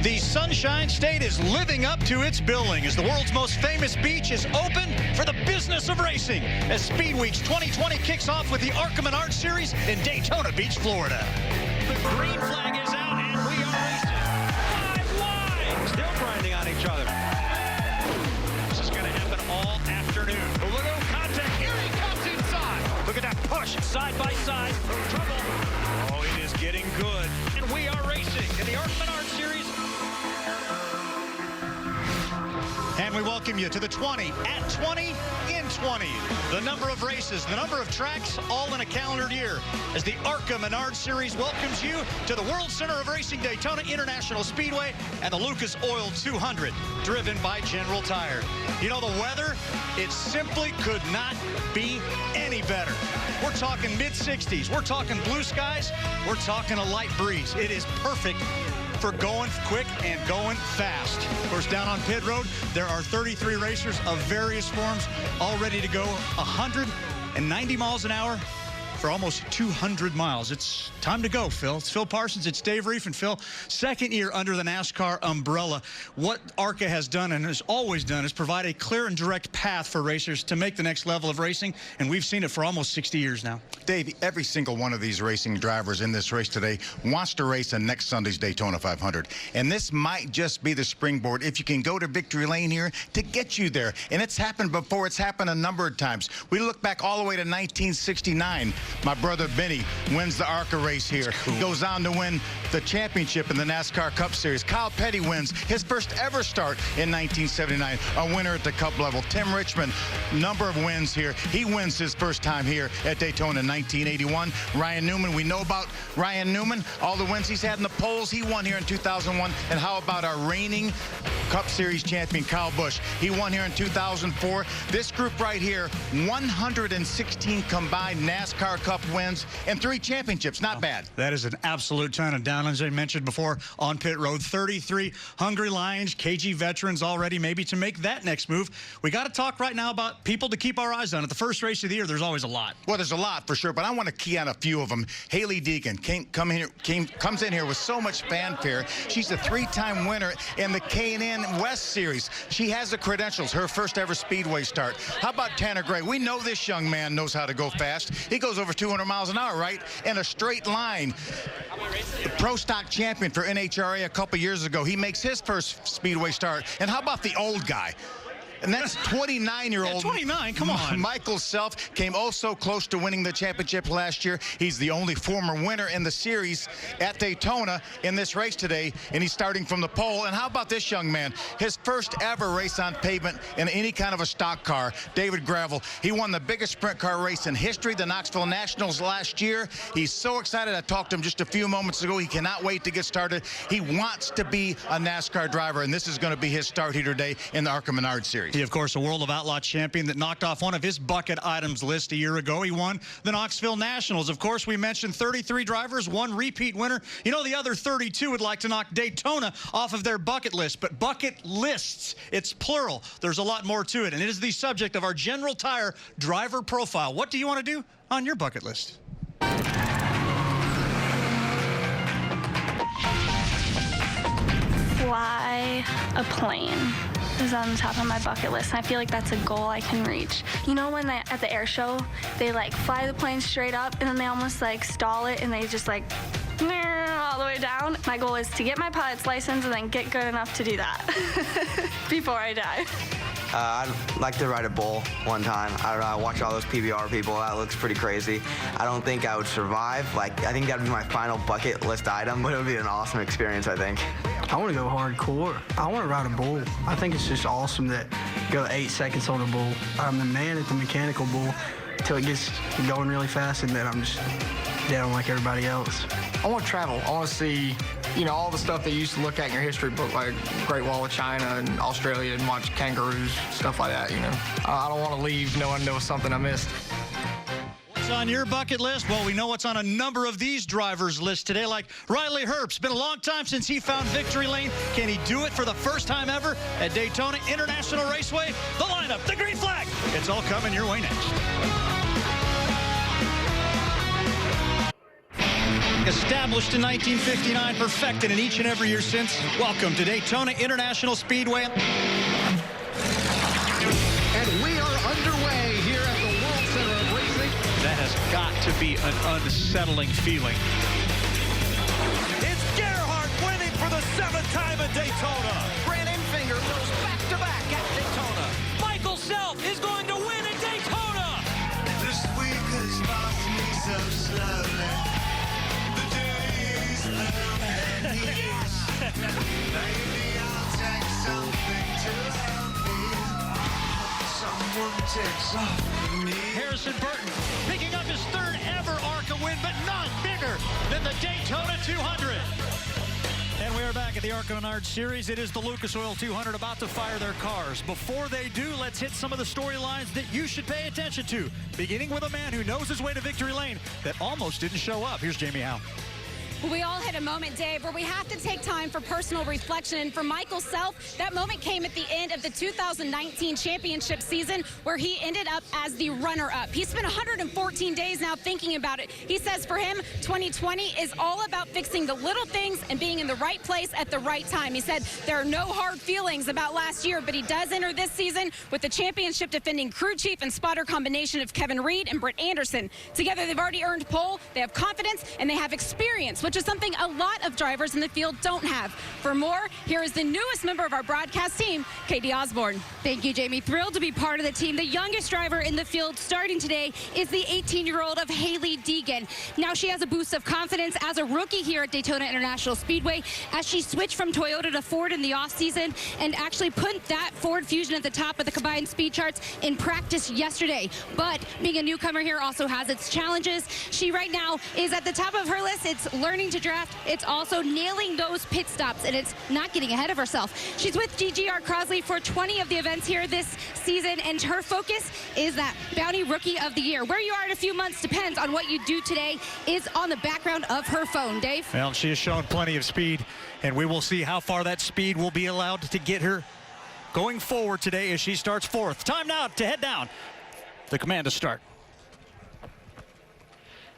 The Sunshine State is living up to its billing as the world's most famous beach is open for the business of racing as Speedweeks 2020 kicks off with the ARCA Menards Series in Daytona Beach, Florida. The green flag is out and we are racing. 5 wide. Still grinding on each other. This is going to happen all afternoon. Oh, look at contact. Here he comes inside. Look at that push. Side by side. Trouble. Oh, it is getting good. And we are racing in the ARCA Menards Series. And we welcome you to the 20 at 20 in 20. The number of races, the number of tracks, all in a calendar year as the ARCA Menards Series welcomes you to the World Center of Racing Daytona International Speedway and the Lucas Oil 200, driven by General Tire. You know, the weather, it simply could not be any better. We're talking mid-60s. We're talking blue skies. We're talking a light breeze. It is perfect for going quick and going fast. Of course, down on pit road, there are 33 racers of various forms all ready to go 190 miles an hour for almost 200 miles. It's time to go, Phil. It's Phil Parsons. It's Dave Reef. And Phil, second year under the NASCAR umbrella. What ARCA has done and has always done is provide a clear and direct path for racers to make the next level of racing. And we've seen it for almost 60 years now. Dave, every single one of these racing drivers in this race today wants to race in next Sunday's Daytona 500. And this might just be the springboard, if you can go to victory lane here, to get you there. And it's happened before. It's happened a number of times. We look back all the way to 1969. My brother Benny wins the ARCA race here. Cool. Goes on to win the championship in the NASCAR Cup Series. Kyle Petty wins his first ever start in 1979, a winner at the Cup level. Tim Richmond, number of wins here. He wins his first time here at Daytona in 1981. Ryan Newman, we know about Ryan Newman, all the wins he's had in the polls. He won here in 2001. And how about our reigning Cup Series champion, Kyle Busch? He won here in 2004. This group right here, 116 combined NASCAR Cup wins and 3 championships. Not bad. That is an absolute ton. And down, as I mentioned before, on pit road, 33 hungry Lions, KG veterans already maybe to make that next move. We got to talk right now about people to keep our eyes on. At the first race of the year, there's always a lot. Well, there's a lot for sure, but I want to key on a few of them. Haley Deegan comes in here with so much fanfare. She's a 3-time winner in the K&N West Series. She has the credentials, her first ever Speedway start. How about Tanner Gray? We know this young man knows how to go fast. He goes over 200 miles an hour, right? In a straight line. The Pro Stock champion for NHRA a couple years ago. He makes his first Speedway start. And how about the old guy? And that's 29-year-old. Yeah, 29, come on. Michael Self came oh so close to winning the championship last year. He's the only former winner in the series at Daytona in this race today, and he's starting from the pole. And how about this young man? His first ever race on pavement in any kind of a stock car, David Gravel. He won the biggest sprint car race in history, the Knoxville Nationals last year. He's so excited. I talked to him just a few moments ago. He cannot wait to get started. He wants to be a NASCAR driver, and this is going to be his start here today in the ARCA Menards Series. He, of course, a World of Outlaw champion that knocked off one of his bucket items list a year ago. He won the Knoxville Nationals. Of course, we mentioned 33 drivers, 1 repeat winner. You know, the other 32 would like to knock Daytona off of their bucket list, but bucket lists, it's plural. There's a lot more to it, and it is the subject of our General Tire driver profile. What do you want to do on your bucket list? Fly a plane is on the top of my bucket list, and I feel like that's a goal I can reach. You know when at the air show, they like fly the plane straight up and then they almost like stall it and they just like all the way down? My goal is to get my pilot's license and then get good enough to do that before I die. I'd like to ride a bull one time. I don't know, I watch all those PBR people. That looks pretty crazy. I don't think I would survive. Like, I think that'd be my final bucket list item, but it would be an awesome experience, I think. I want to go hardcore. I want to ride a bull. I think it's just awesome that you go 8 seconds on a bull. I'm the man at the mechanical bull until it gets going really fast, and then I'm just down like everybody else. I want to travel. I want to see, you know, all the stuff that you used to look at in your history book, like Great Wall of China and Australia, and watch kangaroos, stuff like that, you know. I don't want to leave knowing there was something I missed. What's on your bucket list? Well, we know what's on a number of these drivers' lists today, like Riley Herbst. Been a long time since he found victory lane. Can he do it for the first time ever at Daytona International Raceway? The lineup, the green flag. It's all coming your way next. Established in 1959, perfected in each and every year since. Welcome to Daytona International Speedway. And we are underway here at the World Center of Racing. That has got to be an unsettling feeling. It's Gerhardt winning for the 7th time at Daytona. Brandon Finger goes back-to-back at Daytona. Michael Self is going to win at Daytona. This week has passed me so slowly. The days and years. Maybe I'll take something to help me. Someone takes off with me. Harrison Burton picking up his 3rd ever ARCA win, but not bigger than the Daytona 200. And we are back at the ARCA Menards Series. It is the Lucas Oil 200 about to fire their cars. Before they do, let's hit some of the storylines that you should pay attention to. Beginning with a man who knows his way to victory lane that almost didn't show up. Here's Jamie Howe. We all hit a moment, Dave, where we have to take time for personal reflection. And for Michael Self, that moment came at the end of the 2019 championship season, where he ended up as the runner-up. He spent 114 days now thinking about it. He says for him, 2020 is all about fixing the little things and being in the right place at the right time. He said there are no hard feelings about last year, but he does enter this season with the championship defending crew chief and spotter combination of Kevin Reed and Britt Anderson. Together, they've already earned pole, they have confidence, and they have experience, which is something a lot of drivers in the field don't have. For more, here is the newest member of our broadcast team, Katie Osborne. Thank you, Jamie. Thrilled to be part of the team. The youngest driver in the field starting today is the 18-year-old of Hailie Deegan. Now she has a boost of confidence as a rookie here at Daytona International Speedway as she switched from Toyota to Ford in the offseason and actually put that Ford Fusion at the top of the combined speed charts in practice yesterday. But being a newcomer here also has its challenges. She right now is at the top of her list. It's learning to draft. It's also nailing those pit stops, and it's not getting ahead of herself. She's with GGR Crosley for 20 of the events here this season, and her focus is that Bounty Rookie of the Year. Where you are in a few months depends on what you do today is on the background of her phone. Dave? Well, she has shown plenty of speed, and we will see how far that speed will be allowed to get her going forward today as she starts 4th. Time now to head down the command to start.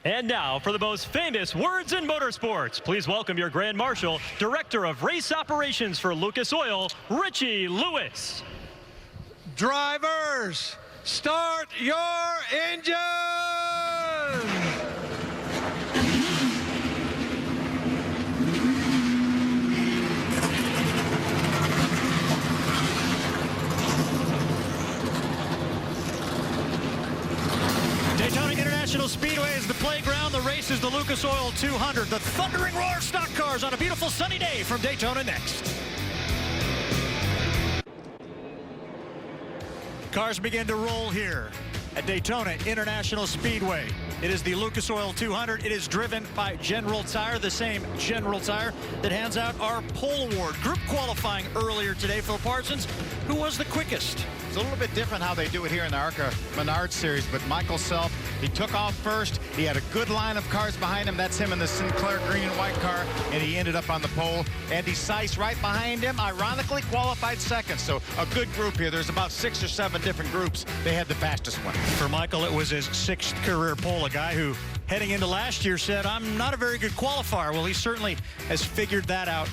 And now for the most famous words in motorsports, please welcome your Grand Marshal, Director of Race Operations for Lucas Oil, Richie Lewis. Drivers, start your engine! Daytona International Speedway is the playground. The race is the Lucas Oil 200. The thundering roar of stock cars on a beautiful sunny day from Daytona next. Cars begin to roll here at Daytona International Speedway. It is the Lucas Oil 200. It is driven by General Tire, the same General Tire that hands out our pole award. Group qualifying earlier today, Phil Parsons, who was the quickest. It's a little bit different how they do it here in the ARCA Menards Series, but Michael Self, he took off first. He had a good line of cars behind him. That's him in the Sinclair green and white car, and he ended up on the pole. Andy Seiss right behind him, ironically qualified 2nd. So a good group here. There's about 6 or 7 different groups. They had the fastest one. For Michael, it was his 6th career pole, a guy who heading into last year said, I'm not a very good qualifier. Well, he certainly has figured that out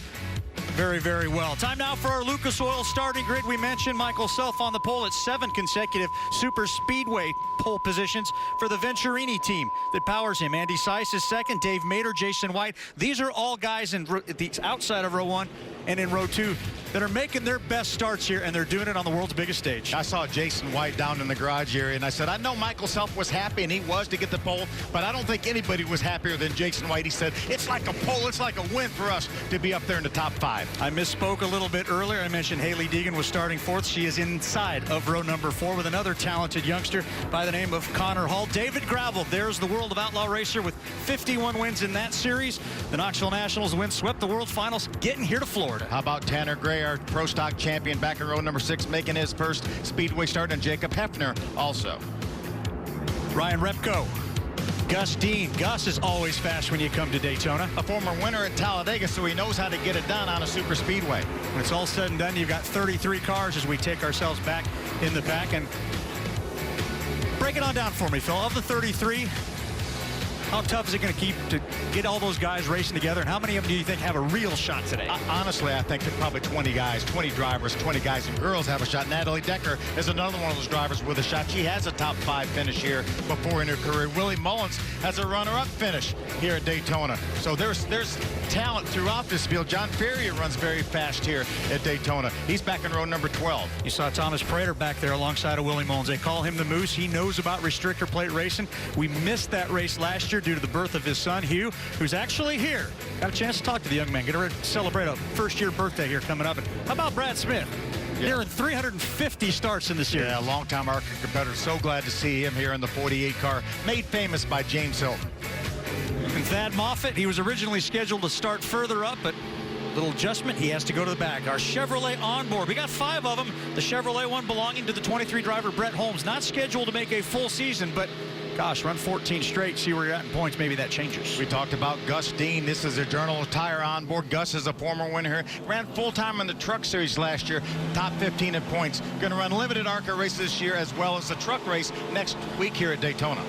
very, very well. Time now for our Lucas Oil starting grid. We mentioned Michael Self on the pole at 7 consecutive Super Speedway pole positions for the Venturini team that powers him. Andy Seiss is 2nd, Dave Mader, Jason White. These are all guys in the outside of row 1 and in row 2 that are making their best starts here, and they're doing it on the world's biggest stage. I saw Jason White down in the garage area, and I said, I know Michael Self was happy, and he was to get the pole, but I don't think anybody was happier than Jason White. He said, it's like a pole, it's like a win for us to be up there in the top 5. I misspoke a little bit earlier. I mentioned Hailie Deegan was starting 4th. She is inside of row number 4 with another talented youngster by the name of Connor Hall. David Gravel, there's the World of Outlaw racer with 51 wins in that series. The Knoxville Nationals win, swept the World Finals, getting here to Florida. How about Tanner Gray, our Pro Stock champion, back in row number 6, making his first Speedway start, and Jacob Hefner also. Ryan Repko, Gus Dean. Gus is always fast when you come to Daytona. A former winner at Talladega, so he knows how to get it done on a super speedway. When it's all said and done, you've got 33 cars as we take ourselves back in the pack. And break it on down for me, Phil. Of the 33, How tough is it going to keep to get all those guys racing together? And how many of them do you think have a real shot today? Honestly, I think probably 20 guys, 20 drivers, 20 guys and girls have a shot. Natalie Decker is another one of those drivers with a shot. She has a top 5 finish here before in her career. Willie Mullins has a runner-up finish here at Daytona. So there's talent throughout this field. John Ferrier runs very fast here at Daytona. He's back in row number 12. You saw Thomas Prater back there alongside of Willie Mullins. They call him the Moose. He knows about restrictor plate racing. We missed that race last year due to the birth of his son, Hugh, who's actually here. Got a chance to talk to the young man. Get ready to celebrate a first-year birthday here coming up. And how about Brad Smith? Nearing 350 starts in the series. Yeah, long-time ARCA competitor. So glad to see him here in the 48 car, made famous by James Hilton. And Thad Moffitt, he was originally scheduled to start further up, but little adjustment, he has to go to the back. Our Chevrolet onboard, we got 5 of them. The Chevrolet one belonging to the 23 driver Brett Holmes, not scheduled to make a full season, but gosh, run 14 straight, see where you're at in points. Maybe that changes. We talked about Gus Dean. This is a Journal of Tire onboard. Gus is a former winner. Ran full-time in the Truck Series last year. Top 15 in points. Going to run limited ARCA race this year as well as the truck race next week here at Daytona.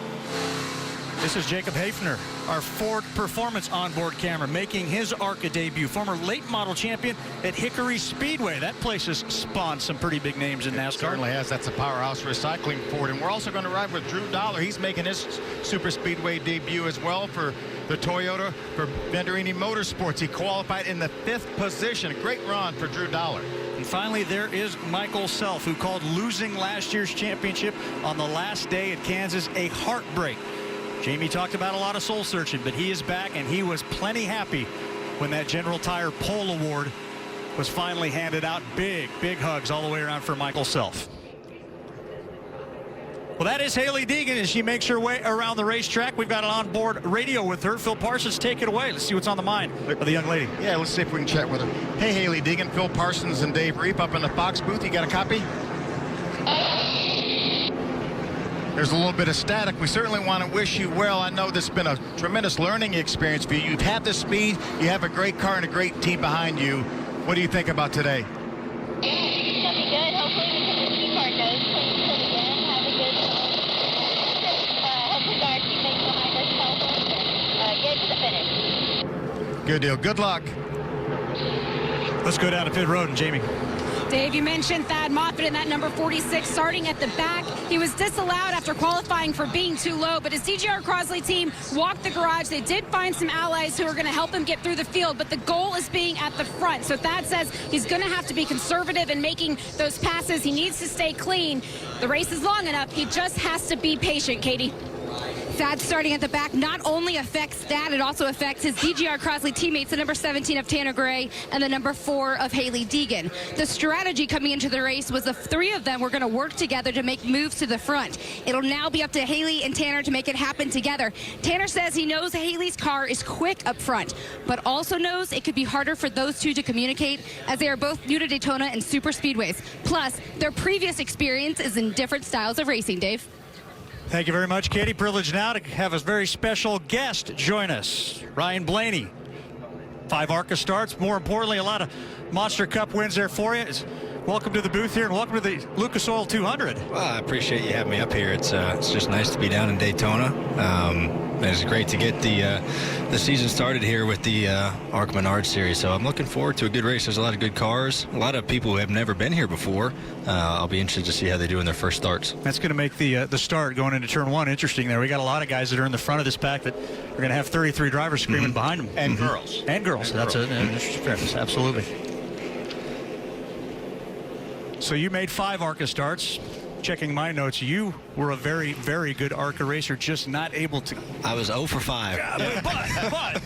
This is Jacob Hafner, our Ford Performance onboard camera, making his ARCA debut. Former late model champion at Hickory Speedway. That place has spawned some pretty big names in NASCAR. Certainly has. That's a powerhouse recycling Ford. And we're also going to ride with Drew Dollar. He's making his Super Speedway debut as well for the Toyota for Venturini Motorsports. He qualified in the 5th position. Great run for Drew Dollar. And finally, there is Michael Self, who called losing last year's championship on the last day at Kansas a heartbreak. Jamie talked about a lot of soul searching, but he is back, and he was plenty happy when that General Tire Pole Award was finally handed out. Big hugs all the way around for Michael Self. Well, that is Hailie Deegan as she makes her way around the racetrack. We've got an onboard radio with her. Phil Parsons, take it away. Let's see what's on the mind of the young lady. Yeah, let's see if we can chat with her. Hey, Hailie Deegan, Phil Parsons and Dave Reap up in the Fox booth. You got a copy? There's a little bit of static. We certainly want to wish you well. I know this has been a tremendous learning experience for you. You've had the speed, you have a great car and a great team behind you. What do you think about today? It's going to be good. Hopefully we can just keep our nose clean till the end, have a good hopefully our teammates behind us help us get to the finish. Good deal. Good luck. Let's go down to pit road and Jamie. Dave, you mentioned Thad Moffitt in that number 46 starting at the back. He was disallowed after qualifying for being too low, but his DGR Crosley team walked the garage. They did find some allies who are going to help him get through the field, but the goal is being at the front. So Thad says he's going to have to be conservative in making those passes. He needs to stay clean. The race is long enough. He just has to be patient, Katie. Thad starting at the back not only affects Thad, it also affects his DGR Crosley teammates, the number 17 of Tanner Gray and the number 4 of Hailie Deegan. The strategy coming into the race was the 3 of them were going to work together to make moves to the front. It'll now be up to Hailie and Tanner to make it happen together. Tanner says he knows Hailie's car is quick up front, but also knows it could be harder for those 2 to communicate as they are both new to Daytona and super speedways. Plus, their previous experience is in different styles of racing, Dave. Thank you very much, Katie. Privileged now to have a very special guest join us, Ryan Blaney. 5 ARCA starts. More importantly, a lot of Monster Cup wins there for you. Welcome to the booth here, and welcome to the Lucas Oil 200. Well, I appreciate you having me up here. It's just nice to be down in Daytona. And it's great to get the season started here with the ARCA Menards series. So I'm looking forward to a good race. There's a lot of good cars, a lot of people who have never been here before. I'll be interested to see how they do in their first starts. That's going to make the start going into turn 1 interesting there. We got a lot of guys that are in the front of this pack that are going to have 33 drivers screaming behind them. And girls. And girls. That's it. Absolutely. So you made 5 ARCA starts. Checking my notes, you were a very, very good ARCA racer, just not able to. I was 0 for 5. But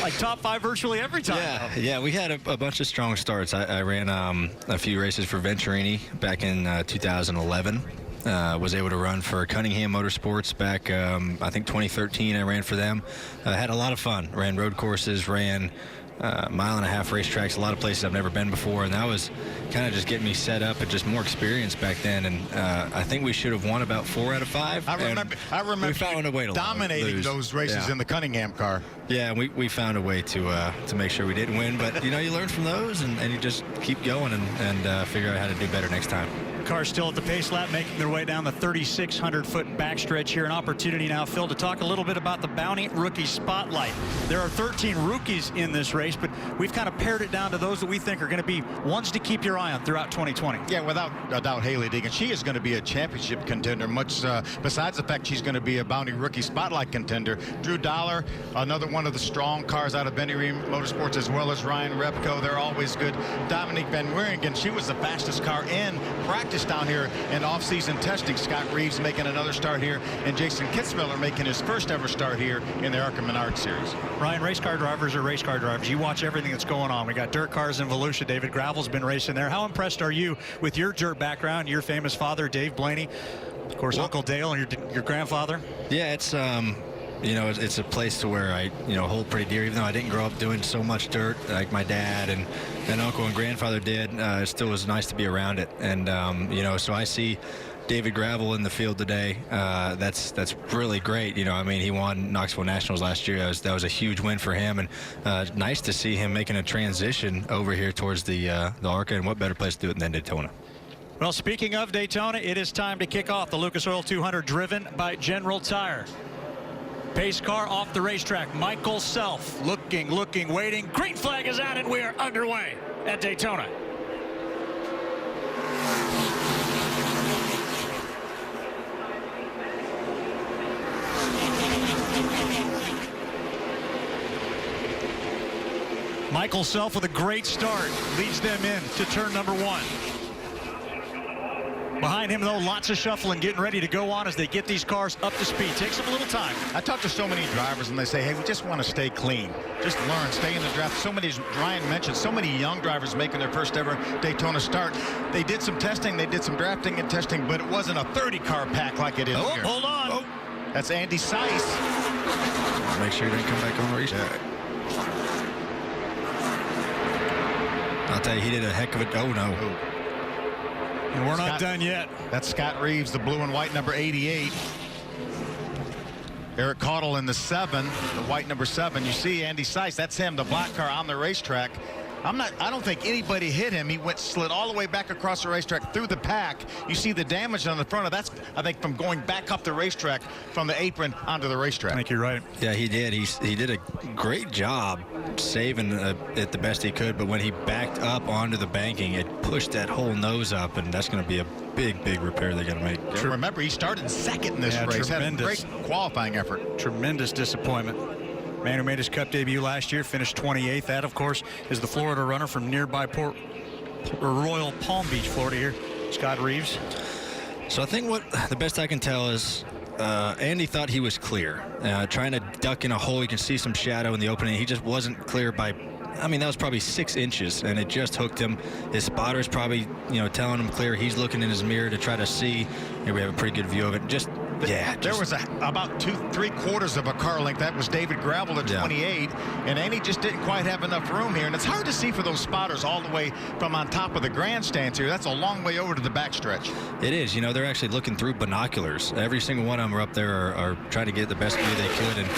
like top 5 virtually every time. Yeah, we had a bunch of strong starts. I ran a few races for Venturini back in 2011. Was able to run for Cunningham Motorsports back, I think 2013. I ran for them. Had a lot of fun. Ran road courses, ran mile-and-a-half racetracks, a lot of places I've never been before, and that was kind of just getting me set up and just more experience back then. And I think we should have won about 4 out of 5. I remember we found a way to dominating those races in the Cunningham car. Yeah, we found a way to make sure we didn't win, but you know, you learn from those and you just keep going and figure out how to do better next time. cars still at the pace lap, making their way down the 3,600-foot backstretch here. An opportunity now, Phil, to talk a little bit about the Bounty Rookie Spotlight. There are 13 rookies in this race, but we've kind of pared it down to those that we think are going to be ones to keep your eye on throughout 2020. Yeah, without a doubt, Hailie Deegan. She is going to be a championship contender, much besides the fact she's going to be a Bounty Rookie Spotlight contender. Drew Dollar, another one of the strong cars out of Benny Ream Motorsports, as well as Ryan Repko. They're always good. Dominique Van Wieringen, she was the fastest car in practice down here in off-season testing. Scott Reeves making another start here, and Jason Kitzmiller making his first ever start here in the ARCA Menards series. Ryan, race car drivers are race car drivers. You watch everything that's going on. We got dirt cars in Volusia. David Gravel's been racing there. How impressed are you with your dirt background, your famous father, Dave Blaney, of course, Uncle Dale, and your grandfather? Yeah, it's you know, it's a place to where I, you know, hold pretty dear. Even though I didn't grow up doing so much dirt like my dad and uncle and grandfather did, it still was nice to be around it. And you know, so I see David Gravel in the field today. That's really great. You know, I mean, he won Knoxville Nationals last year. That was a huge win for him, and nice to see him making a transition over here towards the ARCA. And what better place to do it than Daytona? Well, speaking of Daytona, it is time to kick off the Lucas Oil 200 driven by General Tire. Pace car off the racetrack. Michael Self looking, waiting. Green flag is out, and we are underway at Daytona. Michael Self with a great start leads them in to turn number 1. Behind him, though, lots of shuffling, getting ready to go on as they get these cars up to speed. Takes them a little time. I talk to so many drivers, and they say, hey, we just want to stay clean. Just learn, stay in the draft. So many, as Ryan mentioned, so many young drivers making their first ever Daytona start. They did some testing, they did some drafting and testing, but it wasn't a 30-car pack like it is here. Hold on. Oh, that's Andy Seiss. Make sure he didn't come back on the racetrack. I'll tell you, he did a heck of a... Oh, no. Oh. And we're not done yet. That's Scott Reeves, the blue and white number 88. Eric Caudle in the 7, the white number 7. You see Andy Seiss, that's him, the black car on the racetrack. I don't think anybody hit him. He slid all the way back across the racetrack through the pack. You see the damage on the front of that's, I think, from going back up the racetrack from the apron onto the racetrack. I think you're right. Yeah, he did. He did a great job saving it the best he could, but when he backed up onto the banking, it pushed that whole nose up, and that's going to be a big repair they're going to make. Yeah, remember, he started second in this race. Tremendous. Had a great qualifying effort. Tremendous disappointment. Man who made his Cup debut last year, finished 28th. That, of course, is the Florida runner from nearby Royal Palm Beach, Florida here, Scott Reeves. So I think what the best I can tell is Andy thought he was clear. Trying to duck in a hole, you can see some shadow in the opening. He just wasn't clear by, I mean, that was probably 6 inches, and it just hooked him. His spotter's probably, you know, telling him clear. He's looking in his mirror to try to see. Here we have a pretty good view of it. There was about 3/4 of a car length. That was David Gravel at 28, and Andy just didn't quite have enough room here. And it's hard to see for those spotters all the way from on top of the grandstands here. That's a long way over to the backstretch. It is. You know, they're actually looking through binoculars. Every single one of them are up there are trying to get the best view they could. And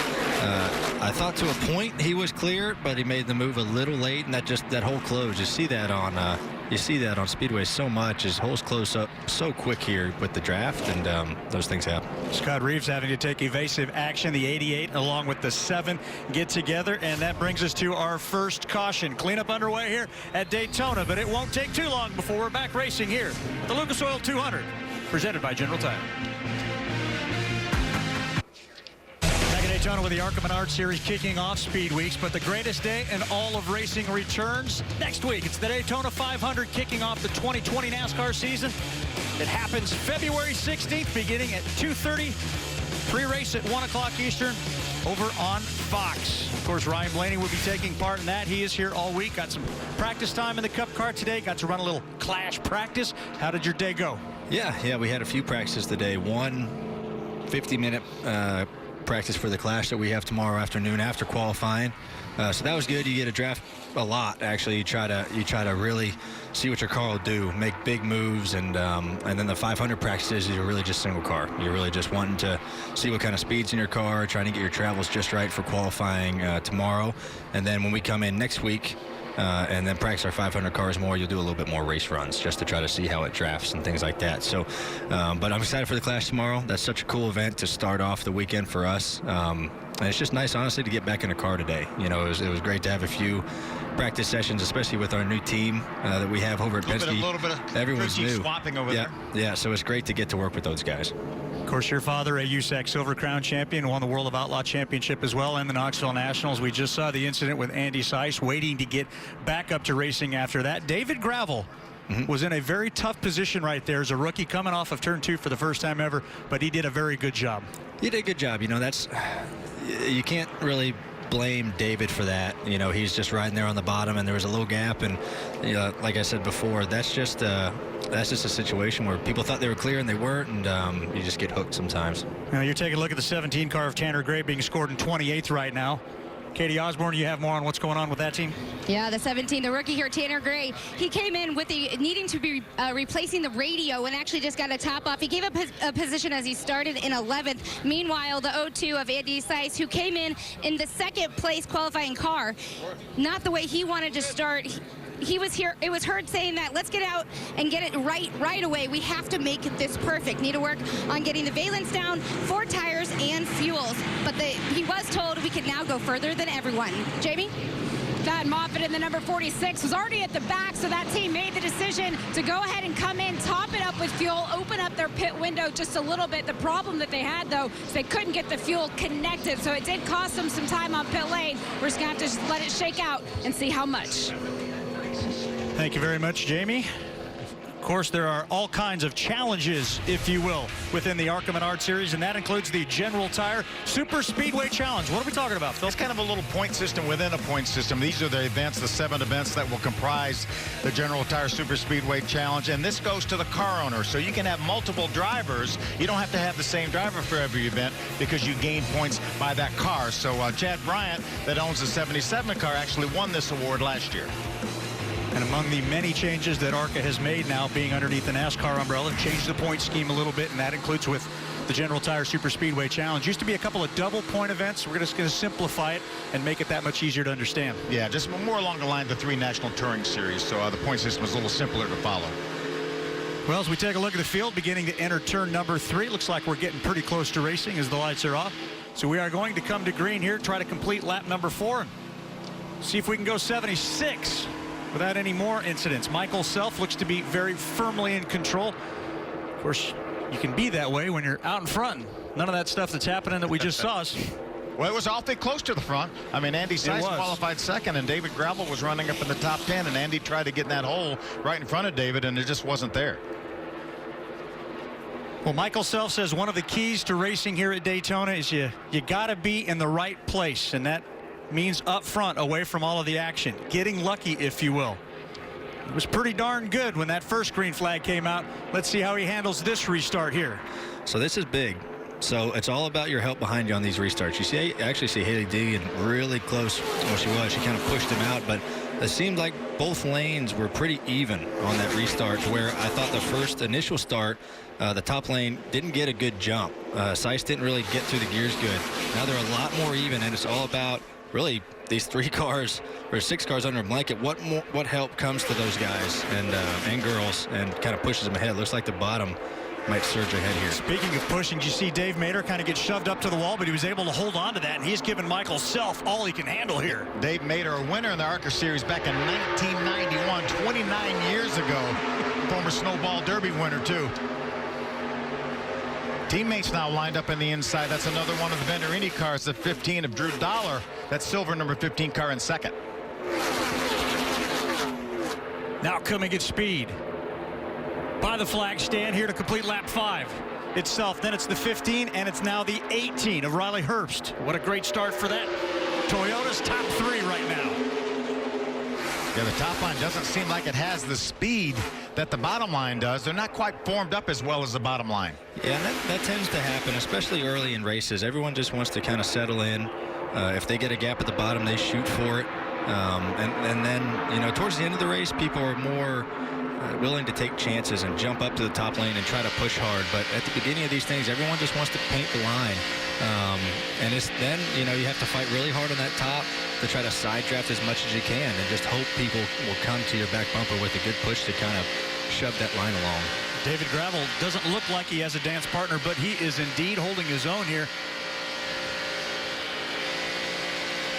I thought to a point he was clear, but he made the move a little late, and that hole closed. You see that on Speedway so much. His holes close up so quick here with the draft, and those things happen. Scott Reeves having to take evasive action. The 88 along with the 7 get together, and that brings us to our first caution. Cleanup underway here at Daytona, but it won't take too long before we're back racing here at the Lucas Oil 200, presented by General Tire. Daytona with the ARCA Menards Series kicking off Speed Weeks, but the greatest day in all of racing returns next week. It's the Daytona 500 kicking off the 2020 NASCAR season. It happens February 16th beginning at 2:30. Pre-race at 1 o'clock Eastern over on Fox. Of course, Ryan Blaney will be taking part in that. He is here all week. Got some practice time in the Cup car today. Got to run a little Clash practice. How did your day go? Yeah, we had a few practices today. One 50-minute practice for the Clash that we have tomorrow afternoon after qualifying. So that was good. You get to draft a lot. Actually, you try to really see what your car will do, make big moves, and then the 500 practices, you're really just single car. You're really just wanting to see what kind of speed's in your car, trying to get your travels just right for qualifying tomorrow. And then when we come in next week, and then practice our 500 cars more. You'll do a little bit more race runs just to try to see how it drafts and things like that. So, but I'm excited for the Clash tomorrow. That's such a cool event to start off the weekend for us. And it's just nice, honestly, to get back in the car today. You know, it was great to have a few practice sessions, especially with our new team that we have over at Penske. A little bit of everyone's new. swapping over there. Yeah, so it's great to get to work with those guys. Of course, your father, a USAC Silver Crown champion, won the World of Outlaw Championship as well, and the Knoxville Nationals. We just saw the incident with Andy Seiss, waiting to get back up to racing after that. David Gravel was in a very tough position right there as a rookie coming off of turn 2 for the first time ever, but he did a very good job. He did a good job. You know, you can't really blame David for that. You know, he's just riding there on the bottom, and there was a little gap, and you know, like I said before, that's just a situation where people thought they were clear and they weren't, and you just get hooked sometimes. Now you're taking a look at the 17 car of Tanner Gray being scored in 28th right now. Katie Osborne, you have more on what's going on with that team? Yeah, the 17, the rookie here, Tanner Gray, he came in with the needing to be replacing the radio and actually just got a top off. He gave up a position as he started in 11th. Meanwhile, the 02 of Andy Seiss, who came in the second place qualifying car, not the way he wanted to start. He was here. It was heard saying that let's get out and get it right away. We have to make this perfect. Need to work on getting the valence down, 4 tires and fuels. But he was told we could now go further than everyone. Jamie? Thad Moffitt in the number 46 was already at the back, so that team made the decision to go ahead and come in, top it up with fuel, open up their pit window just a little bit. The problem that they had, though, is they couldn't get the fuel connected, so it did cost them some time on pit lane. We're just going to have to let it shake out and see how much. Thank you very much, Jamie. Of course, there are all kinds of challenges, if you will, within the ARCA Menards series, and that includes the General Tire Super Speedway Challenge. What are we talking about, Phil? It's kind of a little point system within a point system. These are the events, the 7 events that will comprise the General Tire Super Speedway Challenge, and this goes to the car owner. So you can have multiple drivers. You don't have to have the same driver for every event because you gain points by that car. So Chad Bryant, that owns the 77 car, actually won this award last year. And among the many changes that ARCA has made now, being underneath the NASCAR umbrella, changed the point scheme a little bit, and that includes with the General Tire Super Speedway Challenge. Used to be a couple of double point events. We're just going to simplify it and make it that much easier to understand. Yeah, just more along the line of the 3 National Touring Series, so the point system is a little simpler to follow. Well, as we take a look at the field, beginning to enter turn number 3, looks like we're getting pretty close to racing as the lights are off. So we are going to come to green here, try to complete lap number 4, and see if we can go 76. Without any more incidents. Michael Self looks to be very firmly in control. Of course, you can be that way when you're out in front. None of that stuff that's happening that we just saw. Well, it was awfully close to the front. I mean, Andy Seiss qualified second, and David Gravel was running up in the top 10, and Andy tried to get in that hole right in front of David, and it just wasn't there. Well, Michael Self says one of the keys to racing here at Daytona is you got to be in the right place, and that means up front, away from all of the action, getting lucky, if you will. It was pretty darn good when that first green flag came out. Let's see how he handles this restart here. So this is big. So it's all about your help behind you on these restarts. You see, actually see Haley Deegan really close. Well, she kind of pushed him out, but it seemed like both lanes were pretty even on that restart, where I thought the first initial start, the top lane didn't get a good jump. Seiss didn't really get through the gears good. Now they're a lot more even, and it's all about really these 3 cars or 6 cars under a blanket. What help comes to those guys and girls and kind of pushes them ahead. Looks like the bottom might surge ahead here. Speaking of pushing, you see Dave Mader kind of get shoved up to the wall, but he was able to hold on to that, and he's given Michael Self all he can handle here. Dave Mader, a winner in the ARCA Series back in 1991, 29 years ago. Former Snowball Derby winner, too. Teammates now lined up in the inside. That's another one of the Venturini cars, the 15 of Drew Dollar. That silver number 15 car in second. Now coming at speed by the flag stand here to complete lap 5 itself. Then it's the 15, and it's now the 18 of Riley Herbst. What a great start for that. Toyota's top 3 right now. Yeah, the top line doesn't seem like it has the speed that the bottom line does. They're not quite formed up as well as the bottom line. Yeah, that tends to happen, especially early in races. Everyone just wants to kind of settle in. If they get a gap at the bottom, they shoot for it. And then, you know, towards the end of the race, people are more willing to take chances and jump up to the top lane and try to push hard. But at the beginning of these things, everyone just wants to paint the line. And then, you know, you have to fight really hard on that top to try to side draft as much as you can and just hope people will come to your back bumper with a good push to kind of shove that line along. David Gravel doesn't look like he has a dance partner, but he is indeed holding his own here.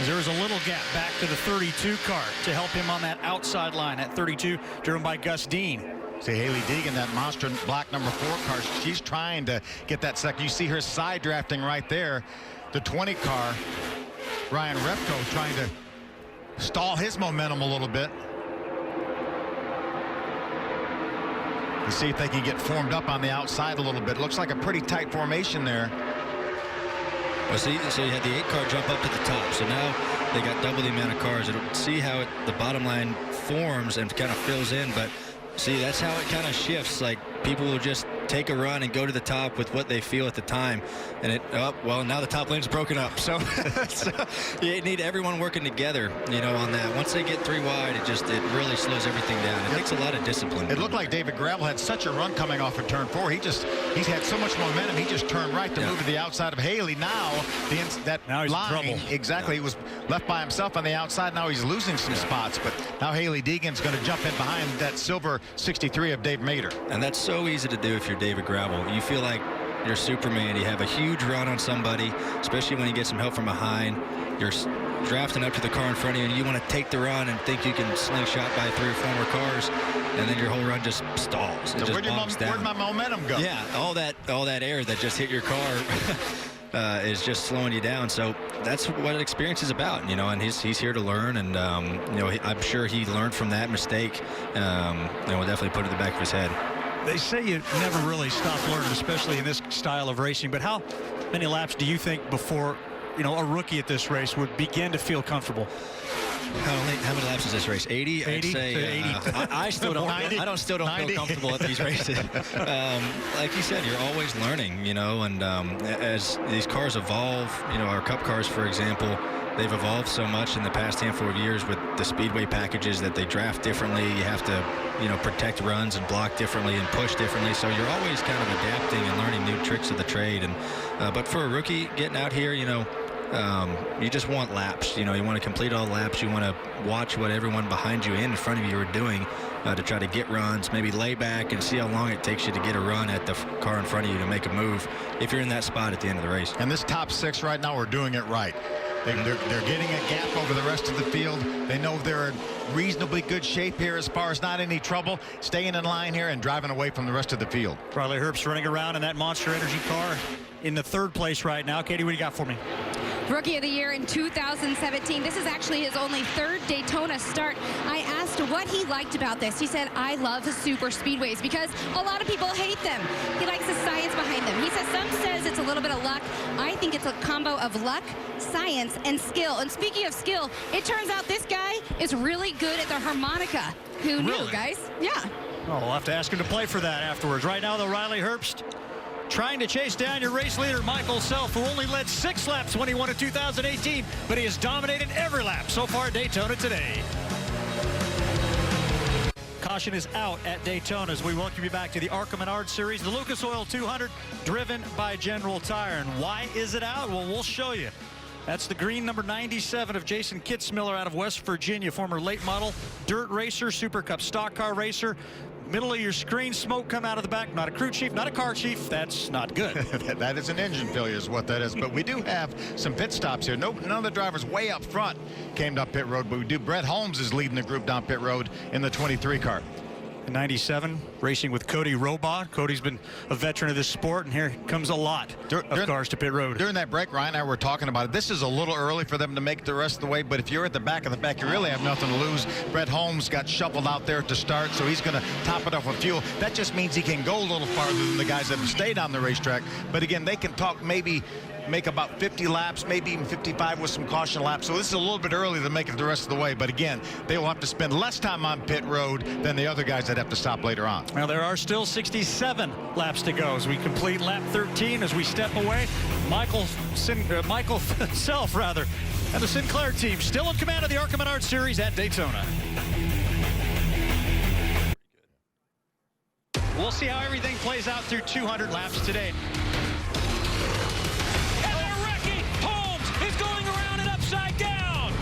There's a little gap back to the 32 car to help him on that outside line at 32, driven by Gus Dean. See Haley Deegan, that monster black number 4 car, she's trying to get that second. You see her side drafting right there. The 20 car, Ryan Repko, trying to stall his momentum a little bit. You see if they can get formed up on the outside a little bit. Looks like a pretty tight formation there. Well, see, so you had the 8 car jump up to the top. So now they got double the amount of cars. See how the bottom line forms and kind of fills in. But see, that's how it kind of shifts. Like, people will just take a run and go to the top with what they feel at the time. And well, now the top lane's broken up. So, you need everyone working together, you know, on that. Once they get 3 wide, it really slows everything down. It takes a lot of discipline. It looked like David Gravel had such a run coming off of turn 4. He's had so much momentum. He just turned right to move to the outside of Haley. Now now he's line, in trouble. Exactly. He was left by himself on the outside. Now he's losing some spots. But now Haley Deegan's going to jump in behind that silver 63 of Dave Mater. And that's so easy to do if you're David Gravel. You feel like you're Superman. You have a huge run on somebody, especially when you get some help from behind. You're drafting up to the car in front of you, and you want to take the run and think you can slingshot by 3 or 4 more cars, and then your whole run just stalls. So where'd my momentum go? Yeah, all that air that just hit your car is just slowing you down. So that's what experience is about, you know. And he's here to learn, and you know, I'm sure he learned from that mistake, and will definitely put it in the back of his head. They say you never really stop learning, especially in this style of racing. But how many laps do you think before, you know, a rookie at this race would begin to feel comfortable? How many laps is this race? 80? 80? I'd say, I still don't. 90? I still don't 90? feel comfortable at these races. Like you said, you're always learning, you know. And as these cars evolve, you know, our Cup cars, for example, they've evolved so much in the past handful of years with the Speedway packages that they draft differently. You have to, you know, protect runs and block differently and push differently. So you're always kind of adapting and learning new tricks of the trade. And but for a rookie getting out here, you know, you just want laps. You know, you want to complete all laps. You want to watch what everyone behind you and in front of you are doing to try to get runs, getting lay back and see how long it takes you to get a run at the car in front of you to make a move if you're in that spot at the end of the race. And this top 6 right now are doing it right. They're getting a gap over the rest of the field. They know they're in reasonably good shape here as far as not any trouble, staying in line here and driving away from the rest of the field. Riley Herbst running around in that Monster Energy car in the 3rd place right now. Katie, what do you got for me? Rookie of the Year in 2017. This is actually his only 3rd Daytona start. I asked what he liked about this. He said, I love the super speedways because a lot of people hate them. He likes the science behind them. He says some says it's a little bit of luck. I think it's a combo of luck, science, and skill. And speaking of skill, it turns out this guy is really good at the harmonica. Who knew, guys? Yeah. Oh, we'll have to ask him to play for that afterwards. Right now, though, Riley Herbst trying to chase down your race leader, Michael Self, who only led 6 laps when he won in 2018, but he has dominated every lap so far at Daytona today. Caution is out at Daytona as we welcome you back to the ARCA Menards Series, the Lucas Oil 200, driven by General Tire. And why is it out? Well, we'll show you. That's the green number 97 of Jason Kitzmiller out of West Virginia, former late model dirt racer, Super Cup stock car racer. Middle of your screen, smoke come out of the back. Not a crew chief, not a car chief. That's not good. That is an engine failure is what that is. But we do have some pit stops here. None of the drivers way up front came down pit road, but we do. Brett Holmes is leading the group down pit road in the 23 car. 97, racing with Cody Robaugh. Cody's been a veteran of this sport, and here comes a lot of cars to pit road. During that break, Ryan and I were talking about it. This is a little early for them to make the rest of the way, but if you're at the back of the pack, you really have nothing to lose. Brett Holmes got shuffled out there to start, so he's going to top it off with fuel. That just means he can go a little farther than the guys that have stayed on the racetrack. But again, they can talk maybe make about 50 laps, maybe even 55 with some caution laps. So this is a little bit early to make it the rest of the way. But again, they will have to spend less time on pit road than the other guys that have to stop later on. Well, there are still 67 laps to go as we complete lap 13 as we step away. Michael Self, rather, and the Sinclair team still in command of the ARCA Menards Series at Daytona. we'll see how everything plays out through 200 laps today. And they're wrecking. Holmes is going around and upside down.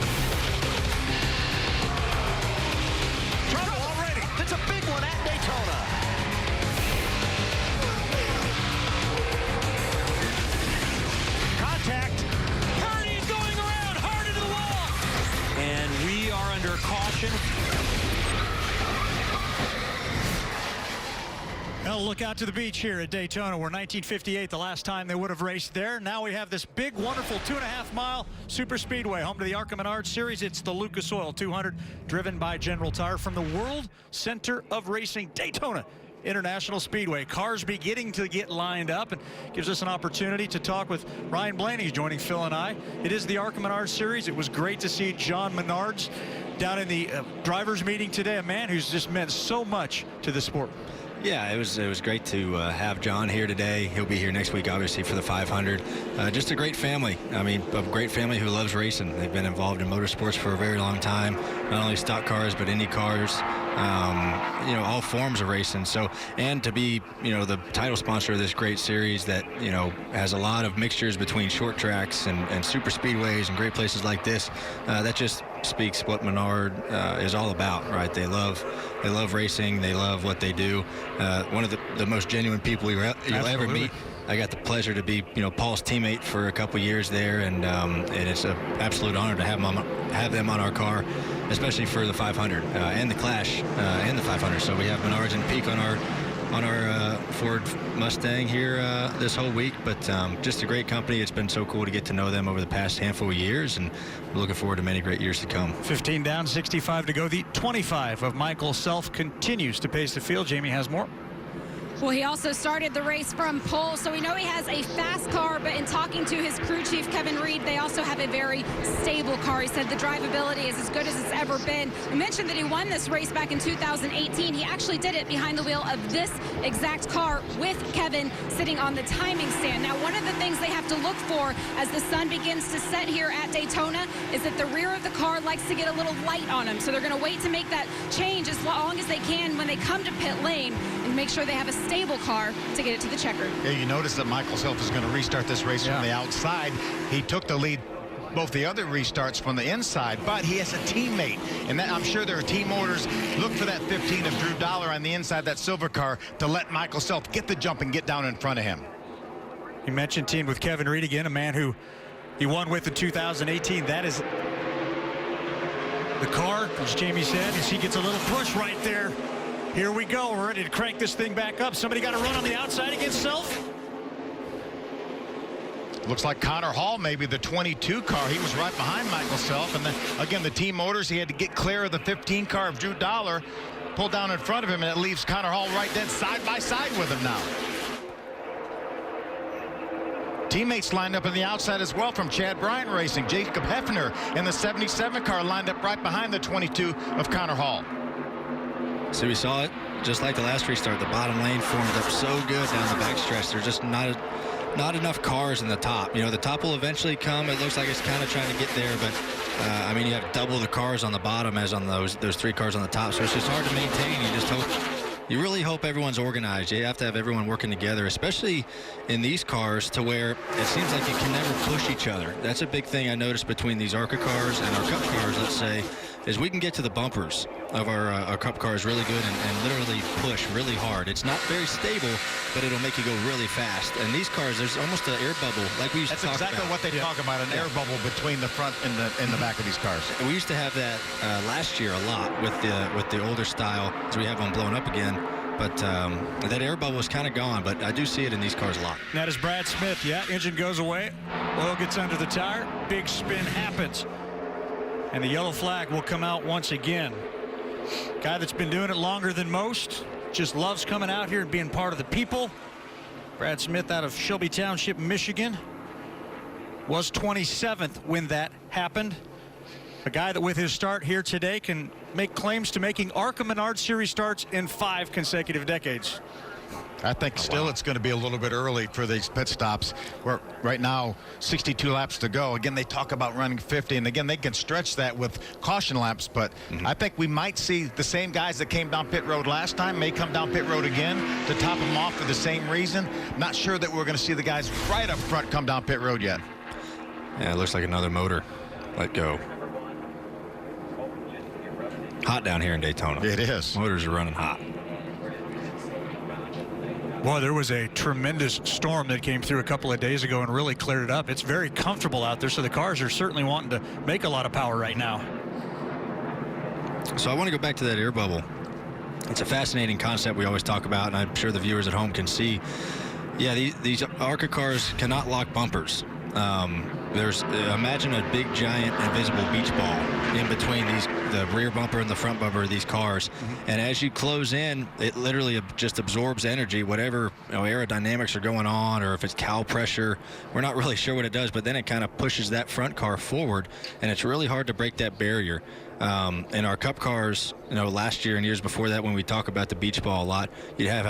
Trouble already. It's a big one at Daytona. Contact. Purdy is going around hard into the wall. And we are under caution. Well, look out to the beach here at Daytona, where 1958, the last time they would have raced there. Now we have this big, wonderful 2.5-mile super speedway, home to the ARCA Menards Series. It's the Lucas Oil 200, driven by General Tire from the World Center of Racing, Daytona International Speedway. Cars beginning to get lined up, and gives us an opportunity to talk with Ryan Blaney, joining Phil and I. It is the ARCA Menards Series. It was great to see John Menards down in the drivers' meeting today, a man who's just meant so much to the sport. Yeah, it was great to have John here today. He'll be here next week, obviously, for the 500. Just a great family. I mean, a great family who loves racing. They've been involved in motorsports for a very long time, not only stock cars, but Indy cars, you know, all forms of racing. So, and to be, you know, the title sponsor of this great series that, you know, has a lot of mixtures between short tracks and super speedways and great places like this, that just speaks what Menard is all about, right? They love racing. They love what they do. One of the most genuine people you'll ever meet. I got the pleasure to be, you know, Paul's teammate for a couple years there, and it's an absolute honor to have them on our car, especially for the 500 and the Clash and the 500. So we have Menards and Peak on our Ford Mustang here this whole week, but just a great company. It's been so cool to get to know them over the past handful of years, and we're looking forward to many great years to come. 15 down, 65 to go. The 25 of Michael Self continues to pace the field. Jamie has more. Well, he also started the race from pole, so we know he has a fast car, but in talking to his crew chief, Kevin Reed, they also have a very stable car. He said the drivability is as good as it's ever been. We mentioned that he won this race back in 2018. He actually did it behind the wheel of this exact car with Kevin sitting on the timing stand. Now, one of the things they have to look for as the sun begins to set here at Daytona is that the rear of the car likes to get a little light on them, so they're going to wait to make that change as long as they can when they come to pit lane and make sure they have a stable car to get it to the checker. Yeah, you notice that Michael Self is going to restart this race from the outside. He took the lead both the other restarts from the inside, but he has a teammate, and that, I'm sure there are team orders. Look for that 15 of Drew Dollar on the inside, that silver car, to let Michael Self get the jump and get down in front of him. You mentioned teamed with Kevin Reed again, a man who he won with in 2018. That is the car, as Jamie said, as he gets a little push right there. Here we go. We're ready to crank this thing back up. Somebody got to run on the outside against Self. Looks like Connor Hall, maybe the 22 car. He was right behind Michael Self. And then, again, the team orders, he had to get clear of the 15 car of Drew Dollar, pull down in front of him, and it leaves Connor Hall right dead side by side with him now. Teammates lined up on the outside as well from Chad Bryant Racing. Jacob Hefner in the 77 car lined up right behind the 22 of Connor Hall. So we saw it just like the last restart. The bottom lane formed up so good down the backstretch. There's just not enough cars in the top. You know, the top will eventually come. It looks like it's kind of trying to get there, but I mean, you have double the cars on the bottom as on those 3 cars on the top. So it's just hard to maintain. You just hope. You really hope everyone's organized. You have to have everyone working together, especially in these cars, to where it seems like you can never push each other. That's a big thing I noticed between these ARCA cars and our Cup cars, let's say, is we can get to the bumpers of our Cup cars really good and literally push really hard. It's not very stable, but it'll make you go really fast. And these cars, there's almost an air bubble, like we used to talk about. That's exactly what they talk about, an air bubble between the front and the back of these cars. And we used to have that last year a lot with the older style, as we have one blown up again. But that air bubble is kind of gone, but I do see it in these cars a lot. That is Brad Smith. Yeah, engine goes away. Oil gets under the tire. Big spin happens. And the yellow flag will come out once again. Guy that's been doing it longer than most. Just loves coming out here and being part of the people. Brad Smith out of Shelby Township, Michigan. Was 27th when that happened. A guy that with his start here today can make claims to making ARCA Menards Series starts in 5 consecutive decades. I think still it's going to be a little bit early for these pit stops. We're right now 62 laps to go. Again, they talk about running 50, and again, they can stretch that with caution laps, but I think we might see the same guys that came down pit road last time may come down pit road again to top them off for the same reason. Not sure that we're going to see the guys right up front come down pit road yet. Yeah, it looks like another motor let go. Hot down here in Daytona. It is. Motors are running hot. Boy, there was a tremendous storm that came through a couple of days ago and really cleared it up. It's very comfortable out there, so the cars are certainly wanting to make a lot of power right now. So I want to go back to that air bubble. It's a fascinating concept we always talk about, and I'm sure the viewers at home can see. Yeah, these ARCA cars cannot lock bumpers. Imagine a big, giant, invisible beach ball in between the rear bumper and the front bumper of these cars. And as you close in, it literally just absorbs energy, whatever aerodynamics are going on, or if it's cow pressure. We're not really sure what it does, but then it kind of pushes that front car forward, and it's really hard to break that barrier. In our Cup cars, last year and years before that, when we talk about the beach ball a lot, you had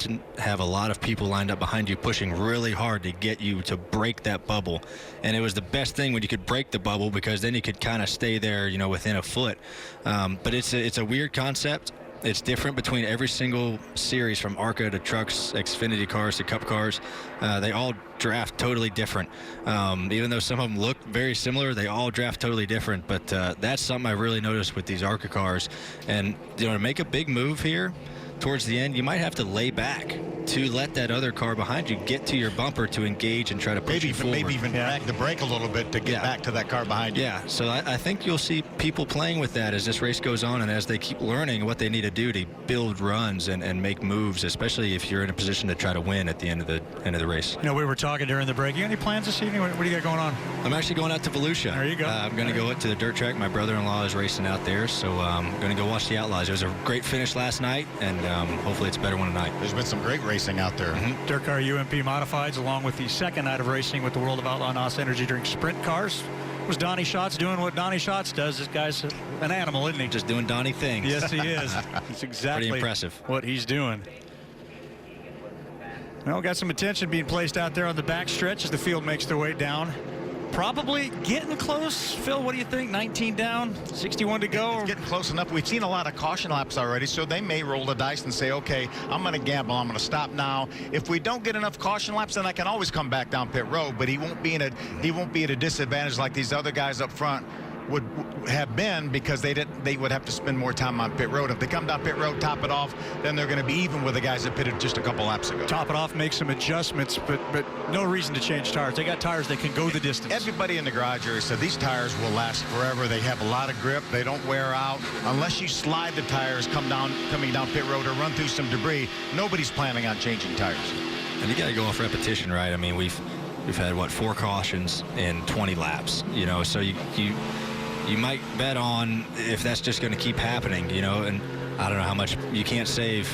to have a lot of people lined up behind you pushing really hard to get you to break that bubble. And it was the best thing when you could break the bubble, because then you could kind of stay there, within a foot. But it's a weird concept. It's different between every single series, from ARCA to trucks, Xfinity cars to Cup cars. They all draft totally different. Even though some of them look very similar, they all draft totally different. But that's something I really noticed with these ARCA cars. And to make a big move here towards the end, you might have to lay back to let that other car behind you get to your bumper to engage and try to push you forward. Maybe even drag the brake a little bit to get back to that car behind you. Yeah, so I think you'll see people playing with that as this race goes on, and as they keep learning what they need to do to build runs and make moves, especially if you're in a position to try to win at the end of the race. We were talking during the break. You got any plans this evening? What do you got going on? I'm actually going out to Volusia. There you go. I'm going to go to the dirt track. My brother-in-law is racing out there, so I'm going to go watch the Outlaws. It was a great finish last night, and hopefully it's a better one tonight. There's been some great racing out there. Dirt car UMP modifieds, along with the second night of racing with the World of Outlaw NOS Energy Drink sprint cars. Was Donnie Schatz doing what Donnie Schatz does? This guy's an animal, isn't he? Just doing Donnie things. Yes, he is. It's exactly pretty impressive what he's doing. Well, got some attention being placed out there on the back stretch as the field makes their way down. Probably getting close. Phil, what do you think? 19 down, 61 to go. It's getting close enough. We've seen a lot of caution laps already, so they may roll the dice and say, okay, I'm going to gamble. I'm going to stop now. If we don't get enough caution laps, then I can always come back down pit road, but he won't be at a disadvantage like these other guys up front would have been, because they would have to spend more time on pit road. If they come down pit road, top it off, then they're going to be even with the guys that pitted just a couple laps ago. Top it off, make some adjustments, but no reason to change tires. They got tires that can go the distance. Everybody in the garage area said these tires will last forever. They have a lot of grip. They don't wear out. Unless you slide the tires coming down pit road or run through some debris, nobody's planning on changing tires. And you got to go off repetition, right? I mean, we've had, 4 cautions in 20 laps, so you might bet on if that's just going to keep happening, and I don't know how much you can't save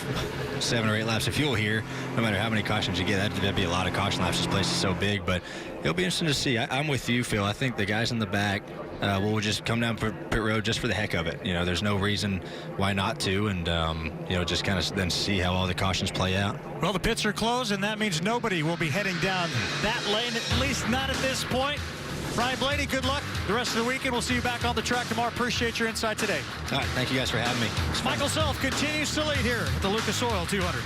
7 or 8 laps of fuel here, no matter how many cautions you get. That'd be a lot of caution laps. This place is so big, but it'll be interesting to see. I'm with you, Phil. I think the guys in the back will just come down pit road just for the heck of it. There's no reason why not to, and just kind of then see how all the cautions play out. Well, the pits are closed, and that means nobody will be heading down that lane, at least not at this point. Brian Blaney, good luck the rest of the weekend. We'll see you back on the track tomorrow. Appreciate your insight today. All right, thank you guys for having me. Michael Self continues to lead here at the Lucas Oil 200.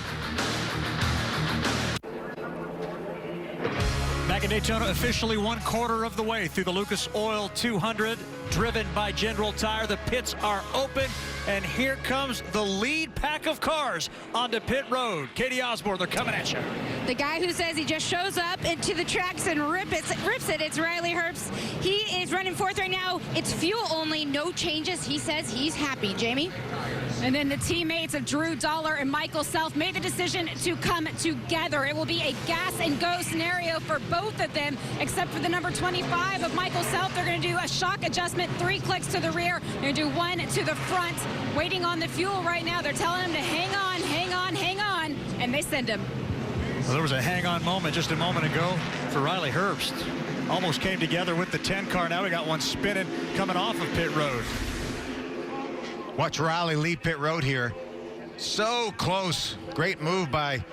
Back in Daytona, officially 1/4 of the way through the Lucas Oil 200, driven by General Tire. The pits are open, and here comes the lead pack of cars onto pit road. Katie Osborne, they're coming at you. The guy who says he just shows up into the tracks and rips it, it's Riley Herbst. He is running 4th right now. It's fuel only, no changes. He says he's happy. Jamie? And then the teammates of Drew Dollar and Michael Self made the decision to come together. It will be a gas and go scenario for both of them, except for the number 25 of Michael Self. They're going to do a shock adjustment, 3 clicks to the rear. They're going to do 1 to the front. Waiting on the fuel right now. They're telling him to hang on, hang on, hang on, and they send him. Well, there was a hang-on moment just a moment ago for Riley Herbst. Almost came together with the 10 car. Now we got one spinning coming off of pit road. Watch Riley leave pit road here. So close. Great move by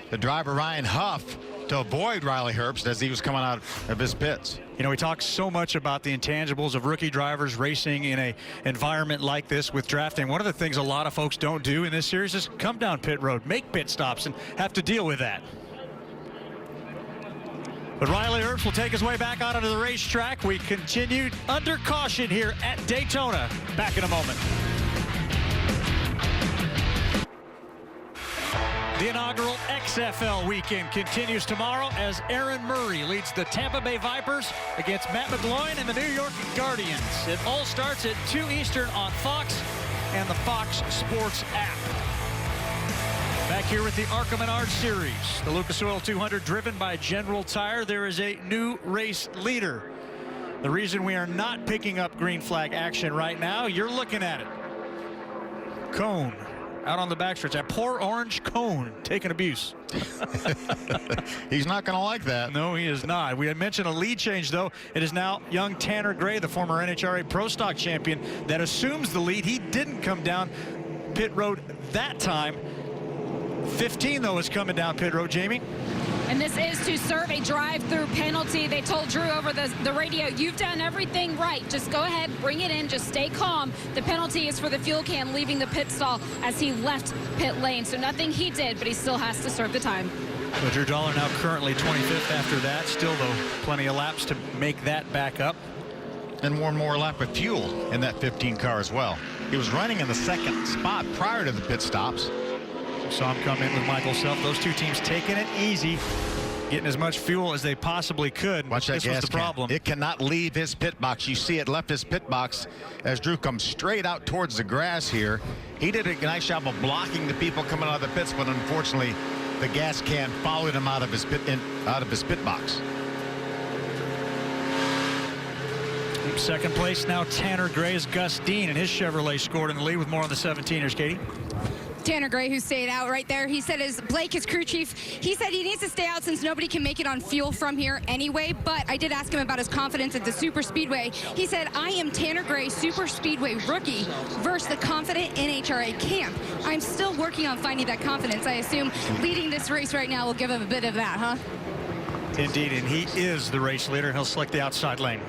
the driver Ryan Huff to avoid Riley Herbst as he was coming out of his pits. You know, we talk so much about the intangibles of rookie drivers racing in a environment like this with drafting. One of the things a lot of folks don't do in this series is come down pit road, make pit stops, and have to deal with that. But Riley Herbst will take his way back onto the racetrack. We continue under caution here at Daytona. Back in a moment. The inaugural XFL weekend continues tomorrow as Aaron Murray leads the Tampa Bay Vipers against Matt McGloin and the New York Guardians. It all starts at 2 Eastern on Fox and the Fox Sports app. Back here with the ARCA Menards Series, the Lucas Oil 200 driven by General Tire. There is a new race leader. The reason we are not picking up green flag action right now, you're looking at it. Cone out on the backstretch. That poor orange cone taking abuse. He's not going to like that. No, he is not. We had mentioned a lead change, though. It is now young Tanner Gray, the former NHRA Pro Stock champion, that assumes the lead. He didn't come down pit road that time. 15, though, is coming down pit road, Jamie. And this is to serve a drive-through penalty. They told Drew over the radio, you've done everything right. Just go ahead, bring it in, just stay calm. The penalty is for the fuel can leaving the pit stall as he left pit lane. So nothing he did, but he still has to serve the time. So Drew Dollar now currently 25th after that. Still, though, plenty of laps to make that back up. And one more lap of fuel in that 15 car as well. He was running in the second spot prior to the pit stops. Saw him come in with Michael Self. Those two teams taking it easy, getting as much fuel as they possibly could. Watch that this gas was the problem. It cannot leave his pit box. You see it left his pit box as Drew comes straight out towards the grass here. He did a nice job of blocking the people coming out of the pits, but unfortunately, the gas can followed him out of his pit box. Second place now Tanner Gray as Gus Dean and his Chevrolet scored in the lead with more on the 17ers. Katie. Tanner Gray, who stayed out right there, he said as Blake, his crew chief, he said he needs to stay out since nobody can make it on fuel from here anyway. But I did ask him about his confidence at the Super Speedway. He said, I am Tanner Gray, Super Speedway rookie versus the confident NHRA camp. I'm still working on finding that confidence. I assume leading this race right now will give him a bit of that, huh? Indeed, and he is the race leader. He'll select the outside lane.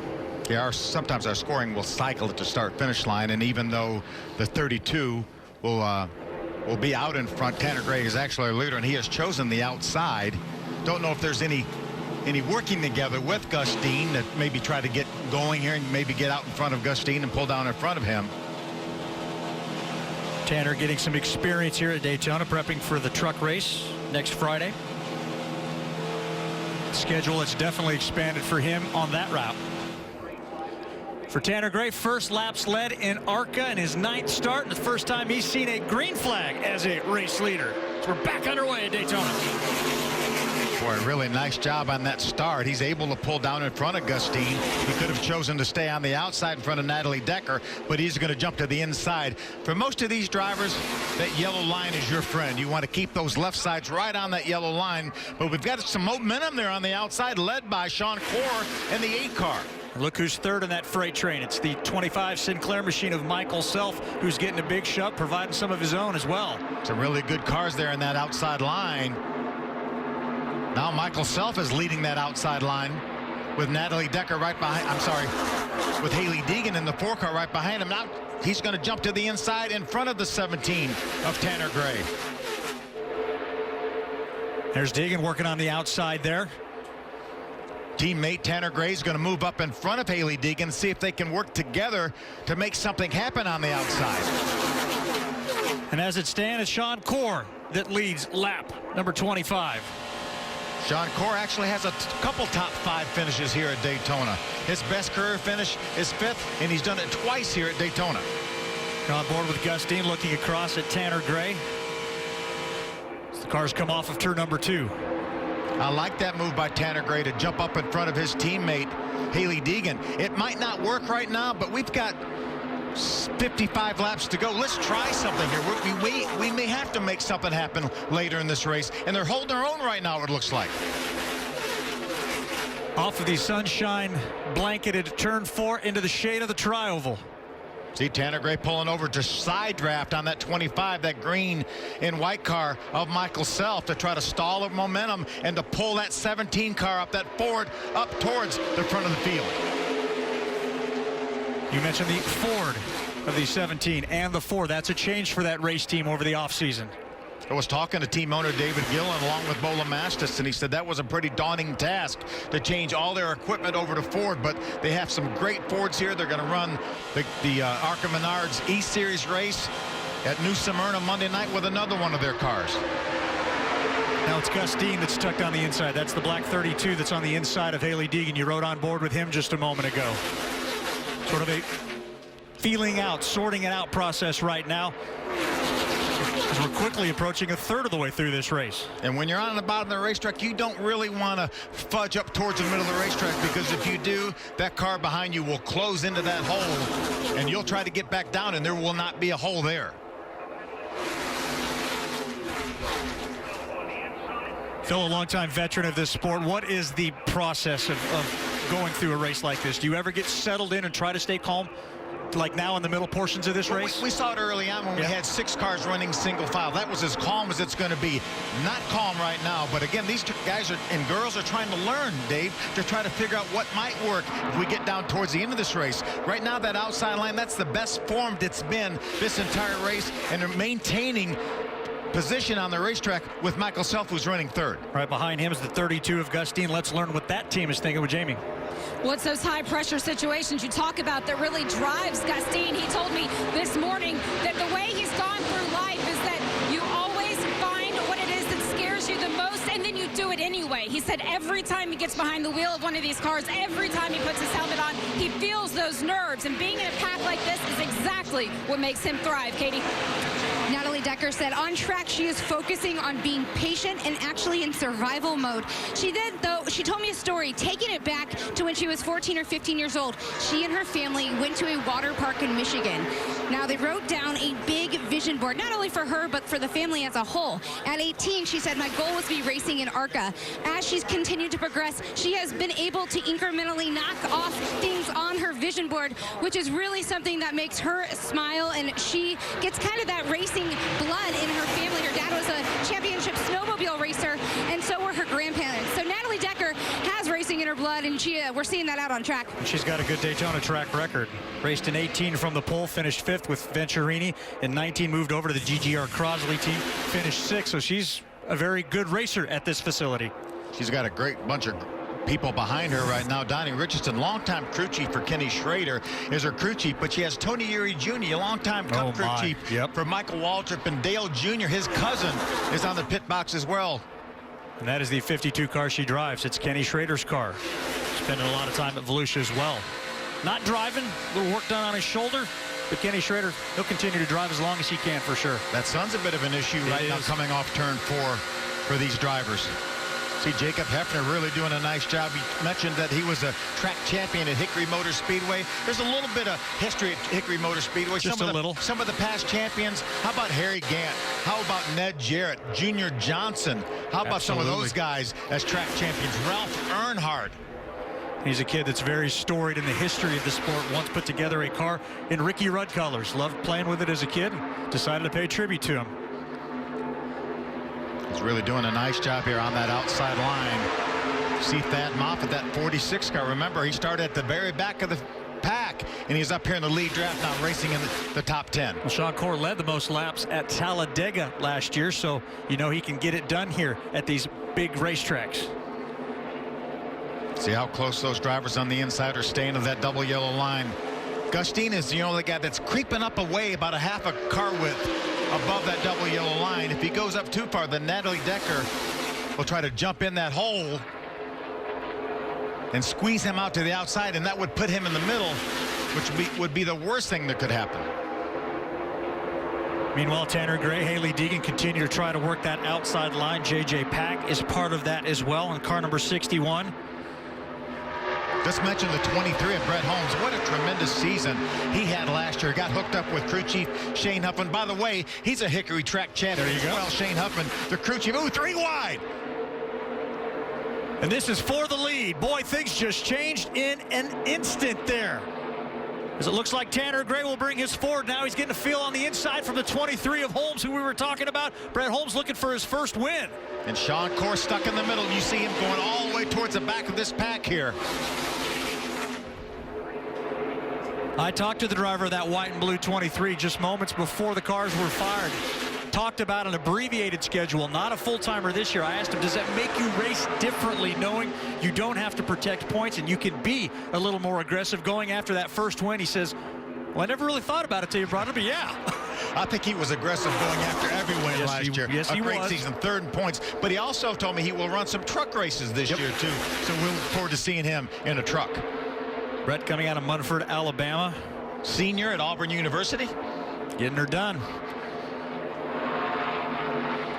Yeah, sometimes our scoring will cycle at the start-finish line, and even though the 32 will be out in front, Tanner Gray is actually our leader, and he has chosen the outside. Don't know if there's any working together with Gus Dean that maybe try to get going here and maybe get out in front of Gus Dean and pull down in front of him. Tanner getting some experience here at Daytona, prepping for the truck race next Friday. Schedule has definitely expanded for him on that route. For Tanner Gray, first laps led in ARCA in his 9th start, and the first time he's seen a green flag as a race leader. So we're back underway at Daytona. Boy, a really nice job on that start. He's able to pull down in front of Gus Dean. He could have chosen to stay on the outside in front of Natalie Decker, but he's going to jump to the inside. For most of these drivers, that yellow line is your friend. You want to keep those left sides right on that yellow line, but we've got some momentum there on the outside, led by Sean Corr and the 8 car. Look who's third in that freight train. It's the 25 Sinclair machine of Michael Self, who's getting a big shove, providing some of his own as well. Some really good cars there in that outside line. Now Michael Self is leading that outside line with Natalie Decker right behind. I'm sorry, with Haley Deegan in the 4 car right behind him. Now he's going to jump to the inside in front of the 17 of Tanner Gray. There's Deegan working on the outside there. Teammate Tanner Gray is going to move up in front of Haley Deegan and see if they can work together to make something happen on the outside. And as it stands, it's Sean Corr that leads lap number 25. Sean Corr actually has a couple top 5 finishes here at Daytona. His best career finish is 5th, and he's done it twice here at Daytona. On board with Gus Dean, looking across at Tanner Gray. As the cars come off of turn number 2. I like that move by Tanner Gray to jump up in front of his teammate, Haley Deegan. It might not work right now, but we've got 55 laps to go. Let's try something here. We may have to make something happen later in this race, and they're holding their own right now, it looks like. Off of the sunshine blanketed turn 4 into the shade of the tri-oval. See Tanner Gray pulling over to side draft on that 25, that green and white car of Michael Self, to try to stall the momentum and to pull that 17 car up, that Ford, up towards the front of the field. You mentioned the Ford of the 17 and the Ford. That's a change for that race team over the offseason. I was talking to team owner David Gillen along with Bola Mastis, and he said that was a pretty daunting task to change all their equipment over to Ford, but they have some great Fords here. They're going to run the ARCA Menards E-Series race at New Smyrna Monday night with another one of their cars. Now it's Gus Dean that's tucked on the inside. That's the black 32 that's on the inside of Hailie Deegan. You rode on board with him just a moment ago. Sort of a feeling out, sorting it out process right now, as we're quickly approaching a third of the way through this race. And when you're on the bottom of the racetrack, you don't really want to fudge up towards the middle of the racetrack, because if you do, that car behind you will close into that hole, and you'll try to get back down, and there will not be a hole there. Phil, a longtime veteran of this sport, what is the process of going through a race like this? Do you ever get settled in and try to stay calm, like now in the middle portions of this race? We saw it early on when we had 6 cars running single file. That was as calm as it's going to be. Not calm right now, but again, these guys and girls are trying to learn, Dave, to try to figure out what might work if we get down towards the end of this race. Right now, that outside line, that's the best formed it's been this entire race, and they're maintaining position on the racetrack with Michael Self, who's running third. Right behind him is the 32 of Gus Dean. Let's learn what that team is thinking with Jamie. What's those high pressure situations you talk about that really drives Gus Dean? He told me this morning that the way he's gone through life is that you always find what it is that scares you the most, and then you do it anyway. He said every time he gets behind the wheel of one of these cars, every time he puts his helmet on, he feels those nerves, and being in a pack like this is exactly what makes him thrive. Katie? Natalie Decker said on track she is focusing on being patient and actually in survival mode. She did, though, she told me a story, taking it back to when she was 14 or 15 years old. She and her family went to a water park in Michigan. Now, they wrote down a big vision board, not only for her, but for the family as a whole. At 18, she said, my goal was to be racing in ARCA. As she's continued to progress, she has been able to incrementally knock off things on her vision board, which is really something that makes her smile, and she gets kind of that racing blood in her family. Her dad was a championship snowmobile racer, and so were her grandparents. So Natalie Decker has racing in her blood, and we're seeing that out on track. She's got a good Daytona track record. Raced in 18 from the pole, finished 5th with Venturini. In 19, moved over to the GGR Crosley team, finished 6th. So she's a very good racer at this facility. She's got a great bunch of people behind her right now. Donnie Richardson, longtime crew chief for Kenny Schrader, is her crew chief, but she has Tony Uri Jr., a longtime Cup crew chief for Michael Waltrip, and Dale Jr., his cousin, is on the pit box as well. And that is the 52 car she drives. It's Kenny Schrader's car. Spending a lot of time at Volusia as well. Not driving, a little work done on his shoulder, but Kenny Schrader, he'll continue to drive as long as he can for sure. That sun's a bit of an issue right now coming off turn 4 for these drivers. See Jacob Hefner really doing a nice job. He mentioned that he was a track champion at Hickory Motor Speedway. There's a little bit of history at Hickory Motor Speedway. Just a little. Some of the past champions. How about Harry Gant? How about Ned Jarrett, Junior Johnson? How about some of those guys as track champions? Ralph Earnhardt. He's a kid that's very storied in the history of the sport. Once put together a car in Ricky Rudd colors. Loved playing with it as a kid. Decided to pay tribute to him. He's really doing a nice job here on that outside line. See Thad Moffitt, that 46 car. Remember, he started at the very back of the pack, and he's up here in the lead draft now, racing in the top 10. Well, Sean Corr led the most laps at Talladega last year, so you know he can get it done here at these big racetracks. See how close those drivers on the inside are staying to that double yellow line. Gus Dean is the only guy that's creeping up away about a half a car width above that double yellow line. If he goes up too far, then Natalie Decker will try to jump in that hole and squeeze him out to the outside, and that would put him in the middle, which would be the worst thing that could happen. Meanwhile, Tanner Gray, Hailie Deegan continue to try to work that outside line. J.J. Pack is part of that as well in car number 61. Just mentioned the 23 of Brett Holmes. What a tremendous season he had last year. Got hooked up with crew chief Shane Huffman. By the way, he's a Hickory track champion as well. Shane Huffman, the crew chief. Ooh, 3 wide. And this is for the lead. Boy, things just changed in an instant there. as it looks like Tanner Gray will bring his Ford. Now he's getting a feel on the inside from the 23 of Holmes, who we were talking about. Brett Holmes looking for his first win. And Sean Corr stuck in the middle. You see him going all the way towards the back of this pack here. I talked to the driver of that white and blue 23 just moments before the cars were fired. Talked about an abbreviated schedule, not a full-timer this year. I asked him, does that make you race differently, knowing you don't have to protect points and you can be a little more aggressive going after that first win? He says, well, I never really thought about it till you brought it up, but yeah. I think he was aggressive going after every win last year. Yes, he was. A great season, third in points. But he also told me he will run some truck races this year, too. So we'll look forward to seeing him in a truck. Brett coming out of Munford, Alabama. Senior at Auburn University. Getting her done.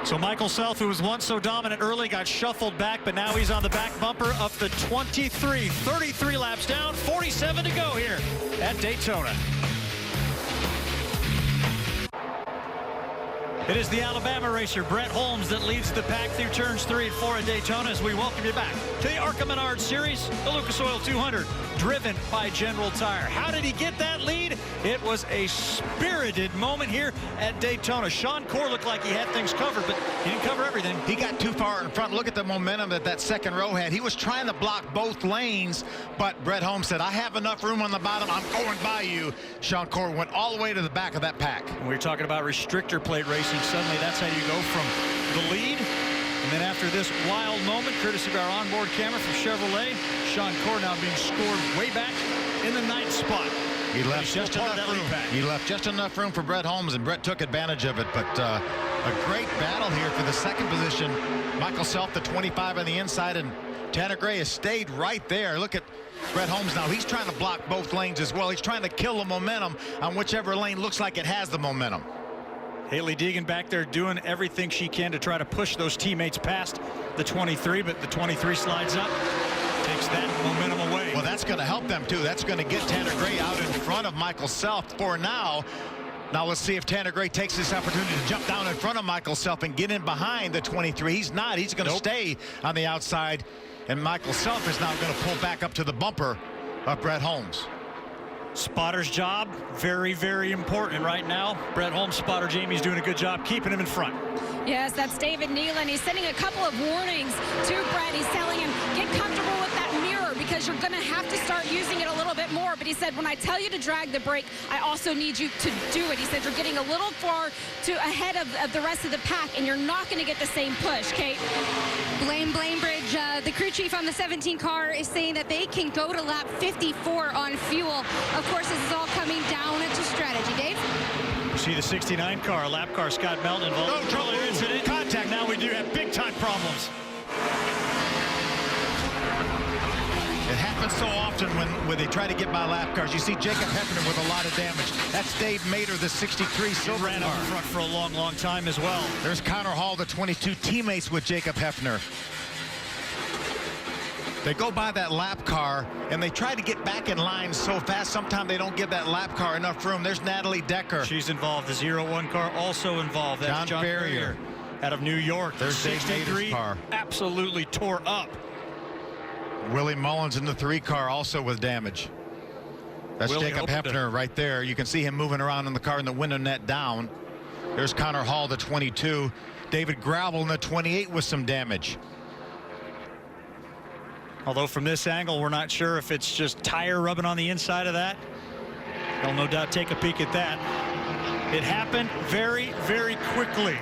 So Michael Self, who was once so dominant early, got shuffled back, but now he's on the back bumper of the 23. 33 laps down, 47 to go here at Daytona. It is the Alabama racer, Brett Holmes, that leads the pack through turns 3 and 4 at Daytona, as we welcome you back to the ARCA Menards Series, the Lucas Oil 200, driven by General Tire. How did he get that lead? It was a spirited moment here at Daytona. Sean Corr looked like he had things covered, but he didn't cover everything. He got too far in front. Look at the momentum that that second row had. He was trying to block both lanes, but Brett Holmes said, I have enough room on the bottom. I'm going by you. Sean Corr went all the way to the back of that pack. And we were talking about restrictor plate racing. Suddenly, that's how you go from the lead. And then after this wild moment, courtesy of our onboard camera from Chevrolet, Sean Corr now being scored way back in the 9th spot. He left just enough room. He left just enough room for Brett Holmes, and Brett took advantage of it. But a great battle here for the second position. Michael Self, the 25 on the inside, and Tanner Gray has stayed right there. Look at Brett Holmes now. He's trying to block both lanes as well. He's trying to kill the momentum on whichever lane looks like it has the momentum. Hailie Deegan back there doing everything she can to try to push those teammates past the 23, but the 23 slides up, takes that momentum away. Well, that's going to help them, too. That's going to get Tanner Gray out in front of Michael Self for now. Now let's see if Tanner Gray takes this opportunity to jump down in front of Michael Self and get in behind the 23. He's not. He's going to stay on the outside, and Michael Self is now going to pull back up to the bumper of Brett Holmes. Spotter's job, very, very important right now. Brett Holmes' spotter Jamie's doing a good job keeping him in front. Yes, that's David Nealon. He's sending a couple of warnings to Brett. He's telling him, get comfortable with that mirror because you're going to have to start using it a little bit more. But he said, when I tell you to drag the brake, I also need you to do it. He said, you're getting a little far ahead of the rest of the pack, and you're not going to get the same push, Kate. Blaine Bridge, the crew chief on the 17 car, is saying that they can go to lap 54 on fuel. Of course, this is all coming down to strategy. Dave? You see the 69 car, lap car, Scott Melton involved. No trouble. Incident. Contact. Now we do have big-time problems. It happens so often when they try to get by lap cars. You see Jacob Hefner with a lot of damage. That's Dave Mater, the 63 silver ran up front for a long, long time as well. There's Connor Hall, the 22, teammates with Jacob Hefner. They go by that lap car, and they try to get back in line so fast, sometimes they don't give that lap car enough room. There's Natalie Decker. She's involved. The 01 car also involved. That's John Ferrier out of New York. There's Dave Mater's car. Absolutely tore up. Willie Mullins in the 3 car also with damage. That's Willie Jacob Hefner right there. You can see him moving around in the car in the window net down. There's Connor Hall, the 22. David Gravel in the 28 with some damage. Although from this angle, we're not sure if it's just tire rubbing on the inside of that. They'll no doubt take a peek at that. It happened very, very quickly.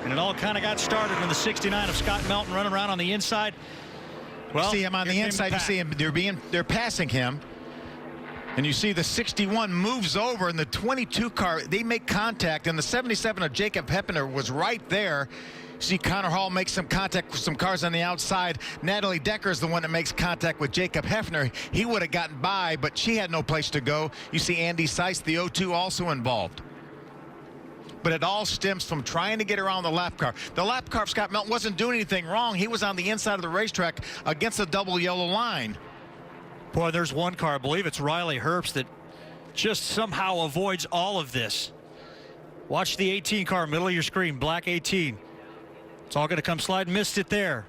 And it all kind of got started when the 69 of Scott Melton running around on the inside. Well, you see him on the inside. You see him. They're passing him. And you see the 61 moves over, and the 22 car, they make contact, and the 77 of Jacob Hefner was right there. See Connor Hall makes some contact with some cars on the outside. Natalie Decker is the one that makes contact with Jacob Hefner. He would have gotten by, but she had no place to go. You see Andy Seiss, the 02, also involved. But it all stems from trying to get around the lap car. The lap car of Scott Melton wasn't doing anything wrong. He was on the inside of the racetrack against the double yellow line. Boy, there's one car, I believe it's Riley Herbst, that just somehow avoids all of this. Watch the 18 car, middle of your screen, black 18. It's all going to come slide. Missed it there.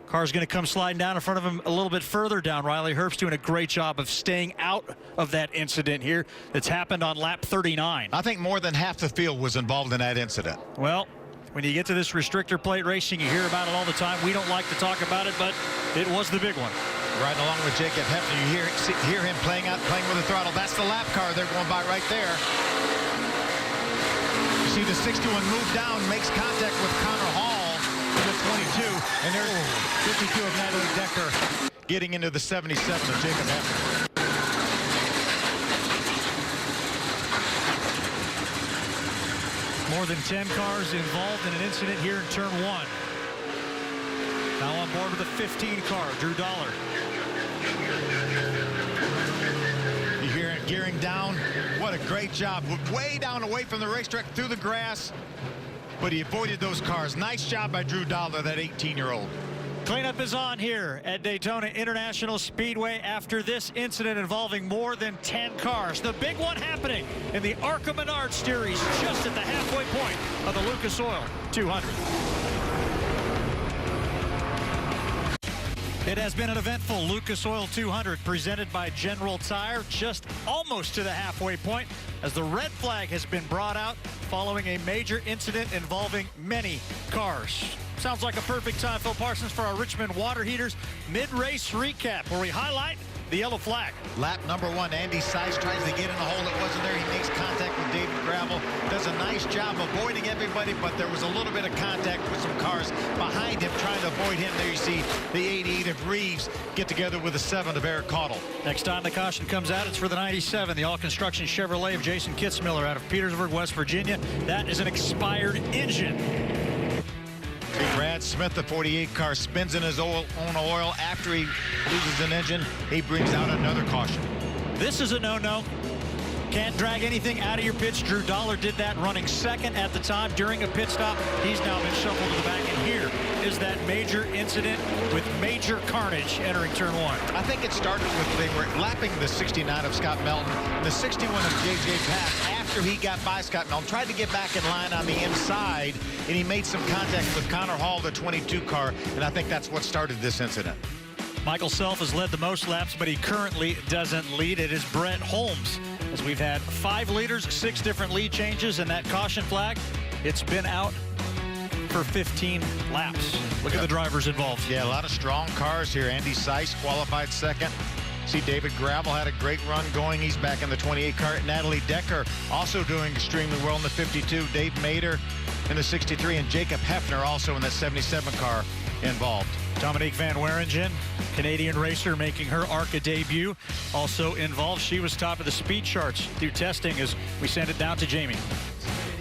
Car's going to come sliding down in front of him a little bit further down. Riley Herbst doing a great job of staying out of that incident here that's happened on lap 39. I think more than half the field was involved in that incident. Well, when you get to this restrictor plate racing, you hear about it all the time. We don't like to talk about it, but it was the big one. Riding along with Jacob Hefner, you hear him playing with the throttle. That's the lap car they're going by right there. You see the 61 move down, makes contact with Connor Hall in the 22, and there's 52 of Natalie Decker getting into the 77 of Jacob Hefner. More than 10 cars involved in an incident here in turn 1. Now on board with the 15 car, Drew Dollar. You hear it gearing down. What a great job. Way down away from the racetrack through the grass, but he avoided those cars. Nice job by Drew Dollar, that 18-year-old. Cleanup is on here at Daytona International Speedway after this incident involving more than 10 cars. The big one happening in the ARCA Menards Series just at the halfway point of the Lucas Oil 200. It has been an eventful Lucas Oil 200 presented by General Tire, just almost to the halfway point as the red flag has been brought out following a major incident involving many cars. Sounds like a perfect time, Phil Parsons, for our Richmond Water Heaters mid-race recap where we highlight the yellow flag. Lap number 1, Andy Seiss tries to get in a hole that wasn't there. He makes contact with David Gravel. Does a nice job avoiding everybody, but there was a little bit of contact with some cars behind him trying to avoid him. There you see the 88 of Reeves get together with the 7 of Eric Caudle. Next time the caution comes out, it's for the 97, the all-construction Chevrolet of Jason Kitzmiller out of Petersburg, West Virginia. That is an expired engine. Brad Smith, the 48 car, spins in his own oil. After he loses an engine, he brings out another caution. This is a no-no. Can't drag anything out of your pits. Drew Dollar did that running second at the time during a pit stop. He's now been shuffled to the back, and here is that major incident with major carnage entering turn 1. I think it started with they were lapping the 69 of Scott Melton, the 61 of J.J. Pack. After he got by Scott Melton, tried to get back in line on the inside, and he made some contact with Connor Hall, the 22 car, and I think that's what started this incident. Michael Self has led the most laps, but he currently doesn't lead. It is Brett Holmes, as we've had 5 leaders, 6 different lead changes, and that caution flag, it's been out for 15 laps. Look at the drivers involved. Yeah, a lot of strong cars here. Andy Seiss qualified second. See, David Gravel had a great run going. He's back in the 28 car. Natalie Decker also doing extremely well in the 52. Dave Mader in the 63, and Jacob Hefner also in the 77 car involved. Dominique Van Waringen, Canadian racer, making her ARCA debut, also involved. She was top of the speed charts through testing as we send it down to Jamie.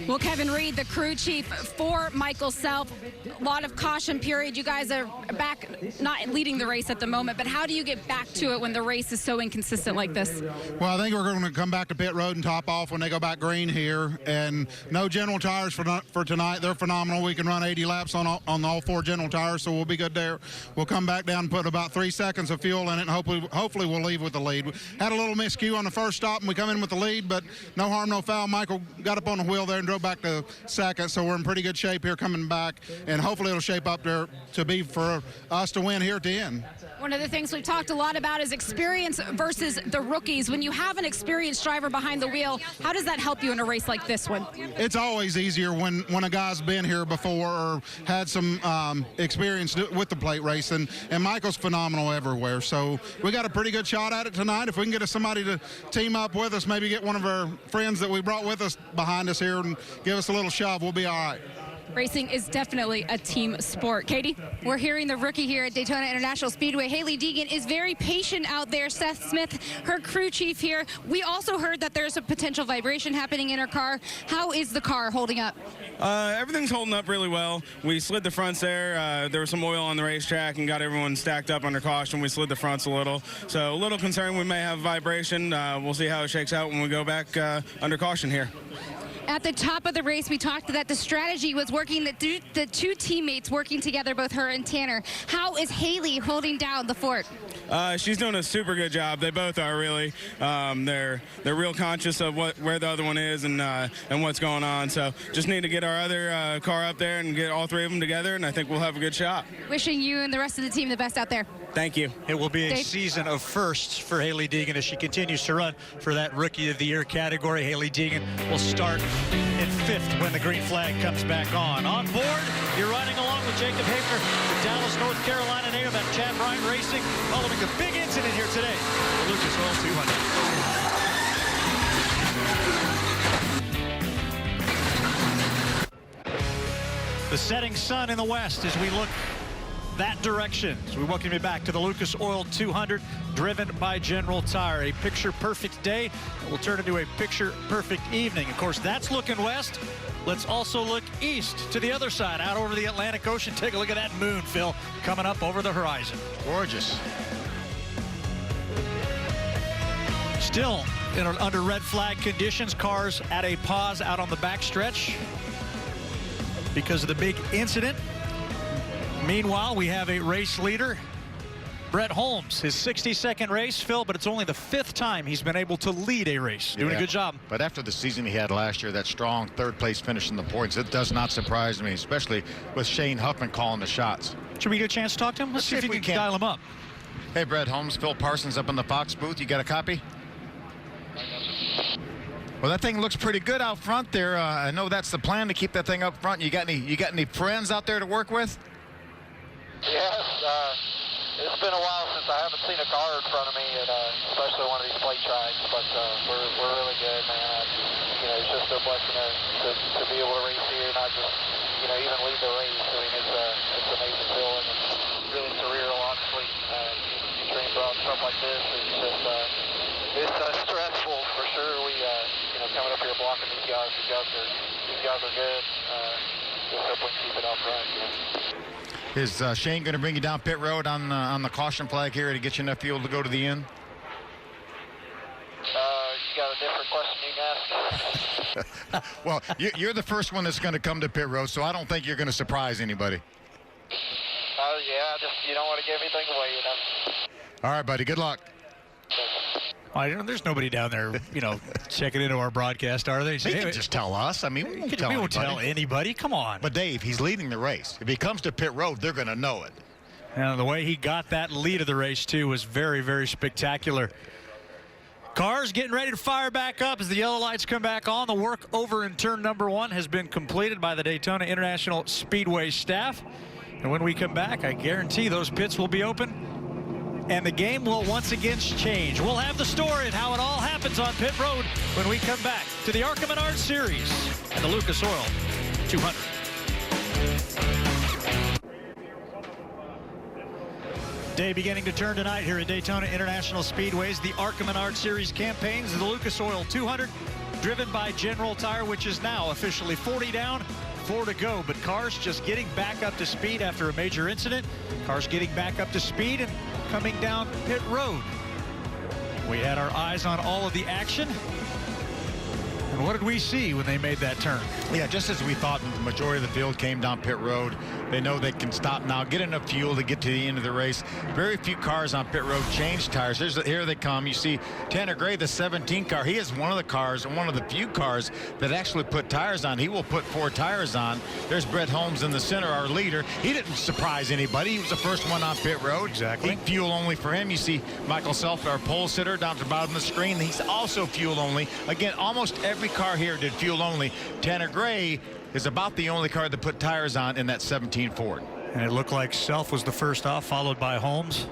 Well, Kevin Reed, the crew chief for Michael Self, a lot of caution period. You guys are back, not leading the race at the moment, but how do you get back to it when the race is so inconsistent like this? Well, I think we're going to come back to pit road and top off when they go back green here. And no General Tires for tonight. They're phenomenal. We can run 80 laps on all 4 General Tires, so we'll be good there. We'll come back down and put about 3 seconds of fuel in it, and hopefully we'll leave with the lead. We had a little miscue on the first stop, and we come in with the lead, but no harm, no foul. Michael got up on the wheel there and drove back to second, so we're in pretty good shape here coming back, and hopefully it'll shape up there to be for us to win here at the end. One of the things we've talked a lot about is experience versus the rookies. When you have an experienced driver behind the wheel, how does that help you in a race like this one? It's always easier when a guy's been here before or had some experience with the plate race, and Michael's phenomenal everywhere. So we got a pretty good shot at it tonight. If we can get somebody to team up with us, maybe get one of our friends that we brought with us behind us here and give us a little shove, we'll be all right. Racing is definitely a team sport. Katie? We're hearing the rookie here at Daytona International Speedway. Hailie Deegan is very patient out there. Seth Smith, her crew chief here. We also heard that there's a potential vibration happening in her car. How is the car holding up? Everything's holding up really well. We slid the fronts there. There was some oil on the racetrack and got everyone stacked up under caution. We slid the fronts a little. So a little concerned we may have vibration. We'll see how it shakes out when we go back under caution here. At the top of the race, we talked that the strategy was working, the two teammates working together, both her and Tanner. How is Haley holding down the fort? She's doing a super good job. They both are really. They're real conscious of where the other one is and what's going on. So just need to get our other car up there and get all three of them together, and I think we'll have a good shot. Wishing you and the rest of the team the best out there. Thank you. It will be a Dave? season of firsts for Haley Deegan as she continues to run for that Rookie of the Year category. Haley Deegan will start in 5th when the green flag comes back on. On board, you're riding along with Jacob Hafner, the Dallas, North Carolina native at Chad Bryant Racing, following a big incident here today, the Lucas Oil 200. The setting sun in the west as we look that direction. So we welcome you back to the Lucas Oil 200, driven by General Tire. A picture-perfect day that will turn into a picture-perfect evening. Of course, that's looking west. Let's also look east to the other side, out over the Atlantic Ocean. Take a look at that moon, Phil, coming up over the horizon. Gorgeous. Still under red flag conditions, cars at a pause out on the backstretch because of the big incident. Meanwhile, we have a race leader, Brett Holmes, his 62nd race, Phil, but it's only the 5th time he's been able to lead a race. Doing a good job. But after the season he had last year, that strong 3rd place finish in the points, it does not surprise me, especially with Shane Huffman calling the shots. Should we get a chance to talk to him? Let's see if we can dial him up. Hey, Brett Holmes, Phil Parsons up in the Fox booth. You got a copy? Well, that thing looks pretty good out front there. I know that's the plan, to keep that thing up front. You got any friends out there to work with? Yes, it's been a while since I haven't seen a car in front of me, and especially one of these plate tracks. But we're really good, man. It's just a blessing to be able to race here, not just even lead the race. I mean, it's an amazing feeling and really surreal, honestly. You train for stuff like this. It's just it's stressful for sure. We coming up here blocking these guys. These guys are good. Just hope we can keep it out front. Is Shane going to bring you down pit road on the caution flag here to get you enough fuel to go to the end? You got a different question you can ask? Well, you're the first one that's going to come to pit road, so I don't think you're going to surprise anybody. Yeah, just you don't want to give anything away, All right, buddy. Good luck. There's nobody down there, checking into our broadcast, are they? They can just tell us. I mean, we won't tell anybody. Come on. But Dave, he's leading the race. If he comes to pit road, they're going to know it. And the way he got that lead of the race, too, was very, very spectacular. Cars getting ready to fire back up as the yellow lights come back on. The work over in turn number 1 has been completed by the Daytona International Speedway staff. And when we come back, I guarantee those pits will be open. And the game will once again change. We'll have the story of how it all happens on pit road when we come back to the ARCA Menards Series and the Lucas Oil 200. Day beginning to turn tonight here at Daytona International Speedways. The ARCA Menards Series campaigns of the Lucas Oil 200, driven by General Tire, which is now officially 40 down, 4 to go. But cars just getting back up to speed after a major incident. Cars getting back up to speed and coming down pit road. We had our eyes on all of the action. And what did we see when they made that turn? Yeah, just as we thought, the majority of the field came down pit road. They know they can stop now, get enough fuel to get to the end of the race. Very few cars on pit road change tires. Here they come. You see Tanner Gray, the 17 car. He is one of the cars, and one of the few cars that actually put tires on. He will put 4 tires on. There's Brett Holmes in the center, our leader. He didn't surprise anybody. He was the first one on pit road. Exactly. Fuel only for him. You see Michael Self, our pole sitter, down to the bottom of the screen. He's also fuel only. Again, almost every car here did fuel only. Tanner Gray is about the only car that put tires on in that 17 Ford. And it looked like Self was the first off, followed by Holmes,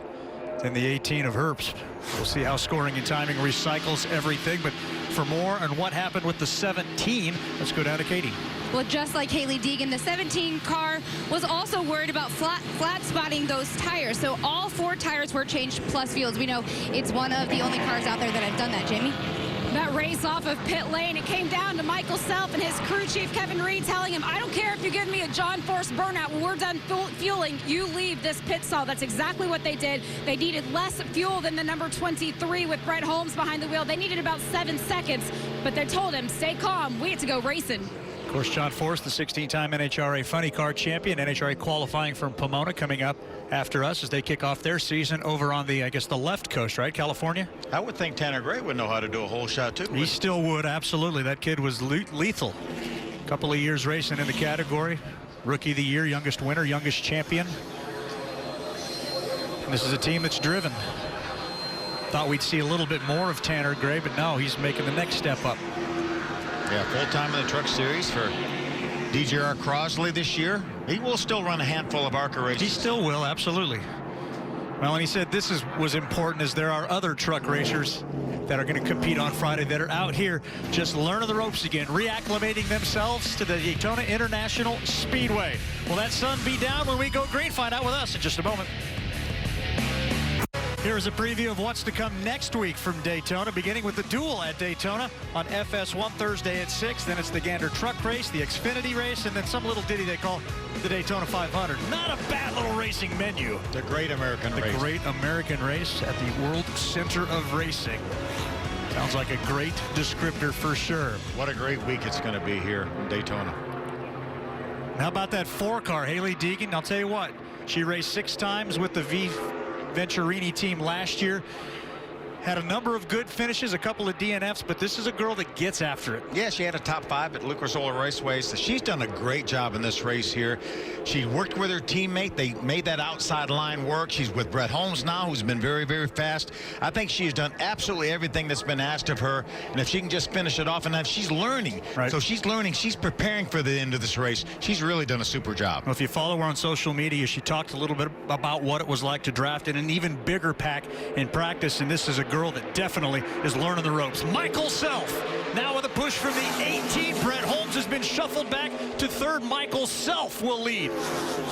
then the 18 of Herbst. We'll see how scoring and timing recycles everything. But for more on what happened with the 17, let's go down to Katie. Well, just like Haley Deegan, the 17 car was also worried about flat spotting those tires. So all 4 tires were changed plus fuels. We know it's one of the only cars out there that have done that, Jamie. That race off of pit lane, it came down to Michael Self and his crew chief Kevin Reed telling him, I don't care if you give me a John Force burnout. When we're done fueling, you leave this pit stall. That's exactly what they did. They needed less fuel than the number 23 with Brett Holmes behind the wheel. They needed about 7 seconds, but they told him, stay calm. We get to go racing. Of course, John Force, the 16-time NHRA Funny Car champion, NHRA qualifying from Pomona, coming up after us as they kick off their season over on the, I guess, the left coast, right, California? I would think Tanner Gray would know how to do a whole shot, too. He still would, absolutely. That kid was lethal. A couple of years racing in the category. Rookie of the year, youngest winner, youngest champion. And this is a team that's driven. Thought we'd see a little bit more of Tanner Gray, but no, he's making the next step up. Yeah, full-time in the Truck Series for DJR Crosley this year. He will still run a handful of ARCA races. He still will, absolutely. Well, and he said this was important, as there are other truck racers that are going to compete on Friday that are out here just learning the ropes again, reacclimating themselves to the Daytona International Speedway. Will that sun be down when we go green? Find out with us in just a moment. Here's a preview of what's to come next week from Daytona, beginning with the duel at Daytona on FS1 Thursday at 6. Then it's the Gander Truck Race, the Xfinity Race, and then some little ditty they call the Daytona 500. Not a bad little racing menu. The Great American Race. The Great American Race at the World Center of Racing. Sounds like a great descriptor for sure. What a great week it's going to be here in Daytona. How about that 4-car, Haley Deegan? I'll tell you what, she raced 6 times with the Venturini team last year. Had a number of good finishes, a couple of DNFs, but this is a girl that gets after it. Yeah, she had a top 5 at Lucas Oil Raceway, so she's done a great job in this race here. She worked with her teammate. They made that outside line work. She's with Brett Holmes now, who's been very, very fast. I think she's done absolutely everything that's been asked of her, and if she can just finish it off, and she's learning. Right. So she's learning. She's preparing for the end of this race. She's really done a super job. Well, if you follow her on social media, she talked a little bit about what it was like to draft in an even bigger pack in practice, and this is a girl that definitely is learning the ropes. Michael Self now with a push from the 18. Brett Holmes has been shuffled back to 3rd. Michael Self will lead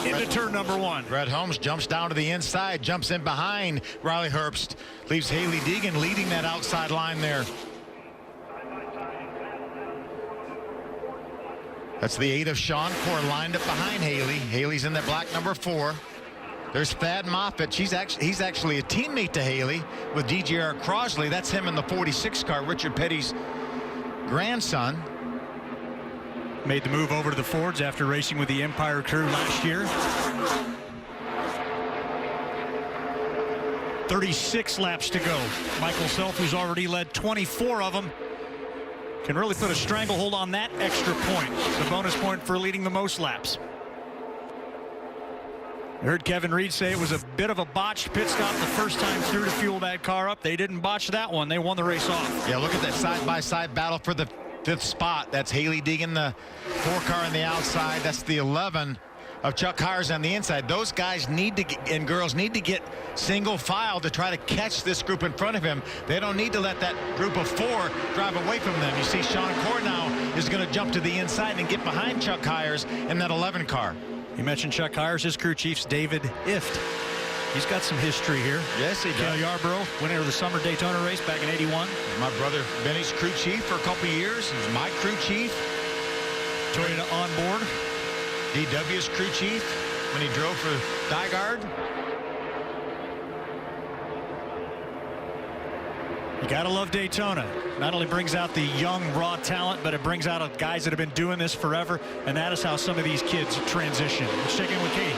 into turn number 1. Brett Holmes jumps down to the inside, jumps in behind Riley Herbst, leaves Haley Deegan leading that outside line there. That's the 8 of Sean Core lined up behind Haley. Haley's in the black number 4. There's Thad Moffitt. He's actually a teammate to Haley with DJR Crosley. That's him in the 46 car, Richard Petty's grandson. Made the move over to the Fords after racing with the Empire crew last year. 36 laps to go. Michael Self, who's already led 24 of them, can really put a stranglehold on that extra point. The bonus point for leading the most laps. I heard Kevin Reed say it was a bit of a botched pit stop the first time through to fuel that car up. They didn't botch that one. They won the race off. Yeah, look at that side-by-side battle for the 5th spot. That's Haley Deegan, the 4 car on the outside. That's the 11 of Chuck Hires on the inside. Those guys need to get, and girls need to get single file to try to catch this group in front of him. They don't need to let that group of 4 drive away from them. You see Sean Core now is going to jump to the inside and get behind Chuck Hires in that 11 car. You mentioned Chuck Hires, his crew chief's David Ift. He's got some history here. Yes, he does. Cal Yarborough, winner of the Summer Daytona race back in '81. My brother Benny's crew chief for a couple of years. He was my crew chief. Toyota on board. DW's crew chief when he drove for Dygard. You gotta love Daytona. Not only brings out the young, raw talent, but it brings out guys that have been doing this forever, and that is how some of these kids transition. Let's check in with Katie.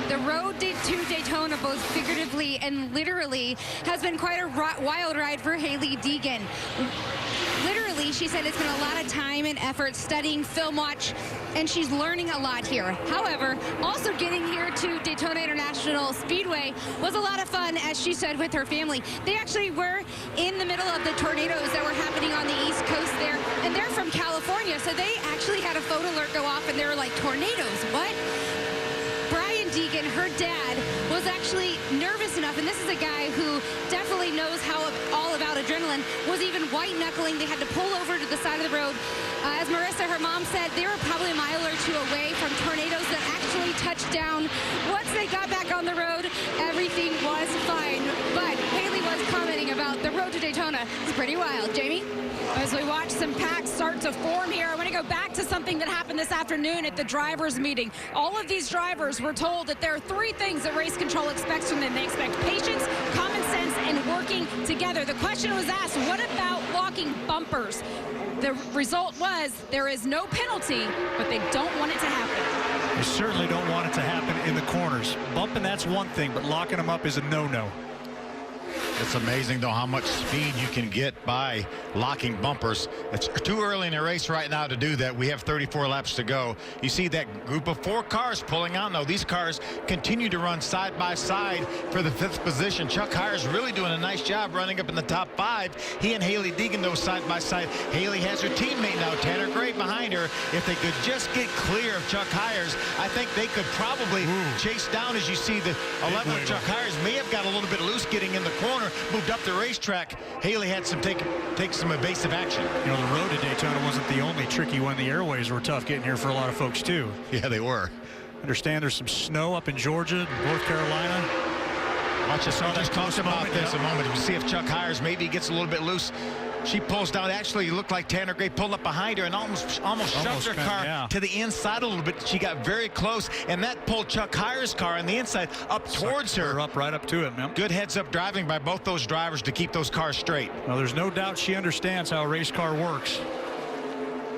The road to Daytona, both figuratively and literally, has been quite a wild ride for Haley Deegan. Literally, she said it's been a lot of time and effort studying film watch, and she's learning a lot here. However, also getting here to Daytona International Speedway was a lot of fun, as she said, with her family. They actually were in the middle of the tornadoes that were happening on the East Coast there, and they're from California, so they actually had a phone alert go off, and they were like, tornadoes, what? Brian Deegan, her dad, was actually nervous enough, and this is a guy who definitely knows all about adrenaline, was even white-knuckling. They had to pull over to the side of the road. As Marissa, her mom, said, they were probably a mile or 2 away from tornadoes that actually touched down. Once they got back on the road, everything was fine. But Haley was commenting about the road road to Daytona is pretty wild. Jamie? As we watch some packs start to form here, I want to go back to something that happened this afternoon at the drivers' meeting. All of these drivers were told that there are 3 things that race control expects from them. They expect patience, common sense, and working together. The question was asked, what about locking bumpers? The result was there is no penalty, but they don't want it to happen. They certainly don't want it to happen in the corners. Bumping, that's one thing, but locking them up is a no-no. It's amazing, though, how much speed you can get by locking bumpers. It's too early in the race right now to do that. We have 34 laps to go. You see that group of 4 cars pulling out. Now, these cars continue to run side by side for the 5th position. Chuck Hires really doing a nice job running up in the top 5. He and Haley Deegan, though, side by side. Haley has her teammate now, Tanner Gray, behind her. If they could just get clear of Chuck Hires, I think they could probably chase down, as you see the 11 of Chuck Hires may have got a little bit loose getting in the corner. Moved up the racetrack. Haley had some take some evasive action. You know, the road to Daytona wasn't the only tricky one. The airways were tough getting here for a lot of folks too. Yeah, they were. Understand there's some snow up in Georgia, North Carolina. Watch us. Just talk about this a moment. You see if Chuck Hires maybe gets a little bit loose. She pulls down. Actually, it looked like Tanner Gray pulled up behind her and almost shoved her car to the inside a little bit. She got very close, and that pulled Chuck Hires' car on the inside up towards her. Right up to it, man. Good heads-up driving by both those drivers to keep those cars straight. Well, there's no doubt she understands how a race car works.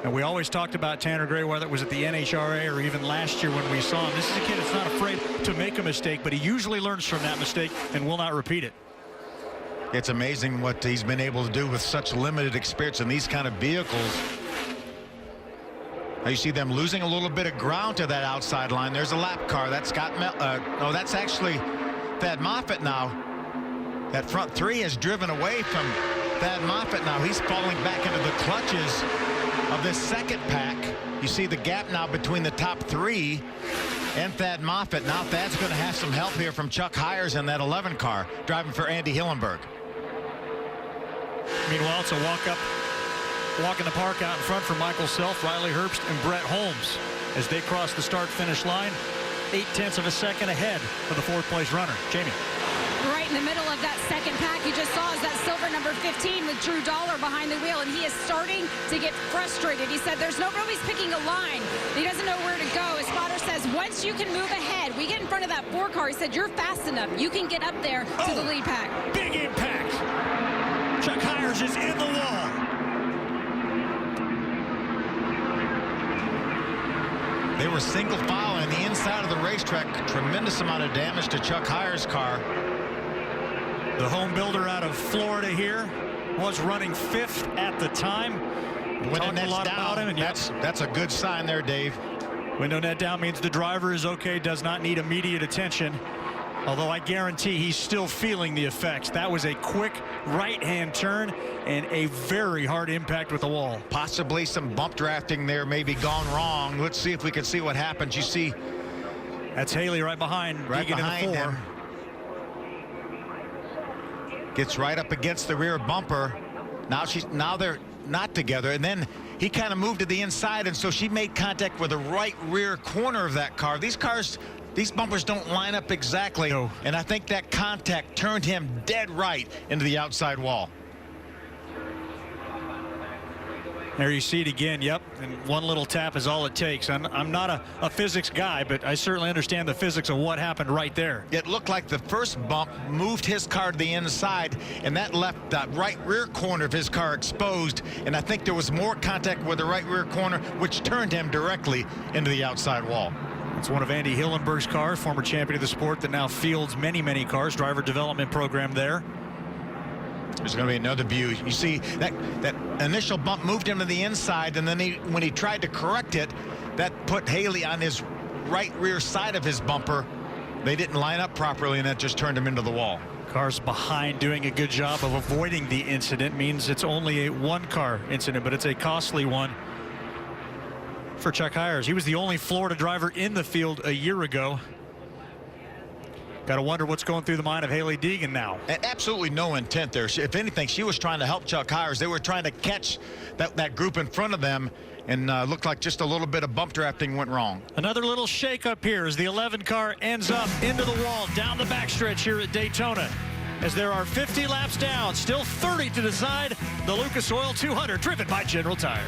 And we always talked about Tanner Gray, whether it was at the NHRA or even last year when we saw him. This is a kid that's not afraid to make a mistake, but he usually learns from that mistake and will not repeat it. It's amazing what he's been able to do with such limited experience in these kind of vehicles. Now you see them losing a little bit of ground to that outside line. There's a lap car. That's Scott no, that's actually Thad Moffitt now. That front 3 has driven away from Thad Moffitt now. He's falling back into the clutches of this second pack. You see the gap now between the top 3 and Thad Moffitt. Now Thad's going to have some help here from Chuck Hires in that 11 car, driving for Andy Hillenberg. Meanwhile, it's a walk in the park out in front for Michael Self, Riley Herbst, and Brett Holmes as they cross the start-finish line, 0.8 of a second ahead of the 4th place runner. Jamie. Right in the middle of that second pack you just saw is that silver number 15 with Drew Dollar behind the wheel, and he is starting to get frustrated. He said there's nobody's picking a line. He doesn't know where to go. His spotter says once you can move ahead, we get in front of that 4 car. He said you're fast enough. You can get up there to the lead pack. Big impact. Chuck Hires is in the wall. They were single file on the inside of the racetrack. Tremendous amount of damage to Chuck Hires' car. The home builder out of Florida here was running 5th at the time. Window net's down. About him, and that's a good sign there, Dave. Window net down means the driver is okay, does not need immediate attention. Although I guarantee he's still feeling the effects. That was a quick right-hand turn and a very hard impact with the wall. Possibly some bump drafting there, maybe gone wrong. Let's see if we can see what happens. You see, that's Haley right behind. Right behind him. Gets right up against the rear bumper. Now they're not together, and then he kind of moved to the inside, and so she made contact with the right rear corner of that car. These bumpers don't line up exactly, and I think that contact turned him dead right into the outside wall. There you see it again. Yep, and one little tap is all it takes. I'm not a physics guy, but I certainly understand the physics of what happened right there. It looked like the first bump moved his car to the inside, and that left that right rear corner of his car exposed, and I think there was more contact with the right rear corner, which turned him directly into the outside wall. It's one of Andy Hillenberg's cars, former champion of the sport that now fields many cars, driver development program there. There's going to be another view. You see that initial bump moved him to the inside, and then when he tried to correct it, that put Haley on his right rear side of his bumper. They didn't line up properly, and that just turned him into the wall. Cars behind doing a good job of avoiding the incident means it's only a 1-car incident, but it's a costly one for Chuck Hires. He was the only Florida driver in the field a year ago. Got to wonder what's going through the mind of Haley Deegan now. Absolutely no intent there. If anything, she was trying to help Chuck Hires. They were trying to catch that group in front of them, and looked like just a little bit of bump drafting went wrong. Another little shake up here as the 11 car ends up into the wall down the backstretch here at Daytona. as there are 50 laps down, still 30 to decide the Lucas Oil 200, driven by General Tire.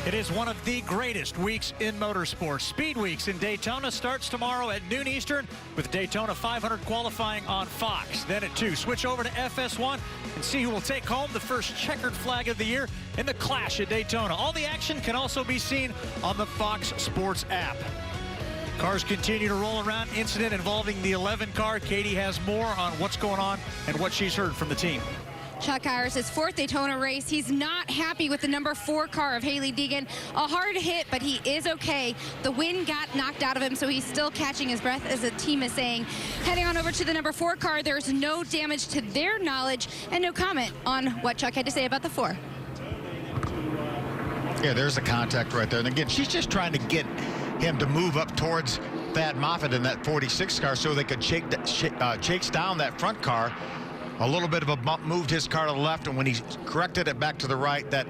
It is one of the greatest weeks in motorsports. Speed Weeks in Daytona starts tomorrow at noon Eastern with Daytona 500 qualifying on Fox. Then at 2, switch over to FS1 and see who will take home the first checkered flag of the year in the Clash at Daytona. All the action can also be seen on the Fox Sports app. Cars continue to roll around. Incident involving the 11 car. Katie has more on what's going on and what she's heard from the team. Chuck Ayers, his 4th Daytona race. He's not happy with the number 4 car of Hailie Deegan. A hard hit, but he is okay. The wind got knocked out of him, so he's still catching his breath, as the team is saying. Heading on over to the number 4 car, there's no damage to their knowledge, and no comment on what Chuck had to say about the 4. Yeah, there's a contact right there. And again, she's just trying to get him to move up towards Thad Moffitt in that 46 car so they could chase down that front car. A little bit of a bump moved his car to the left, and when he corrected it back to the right, that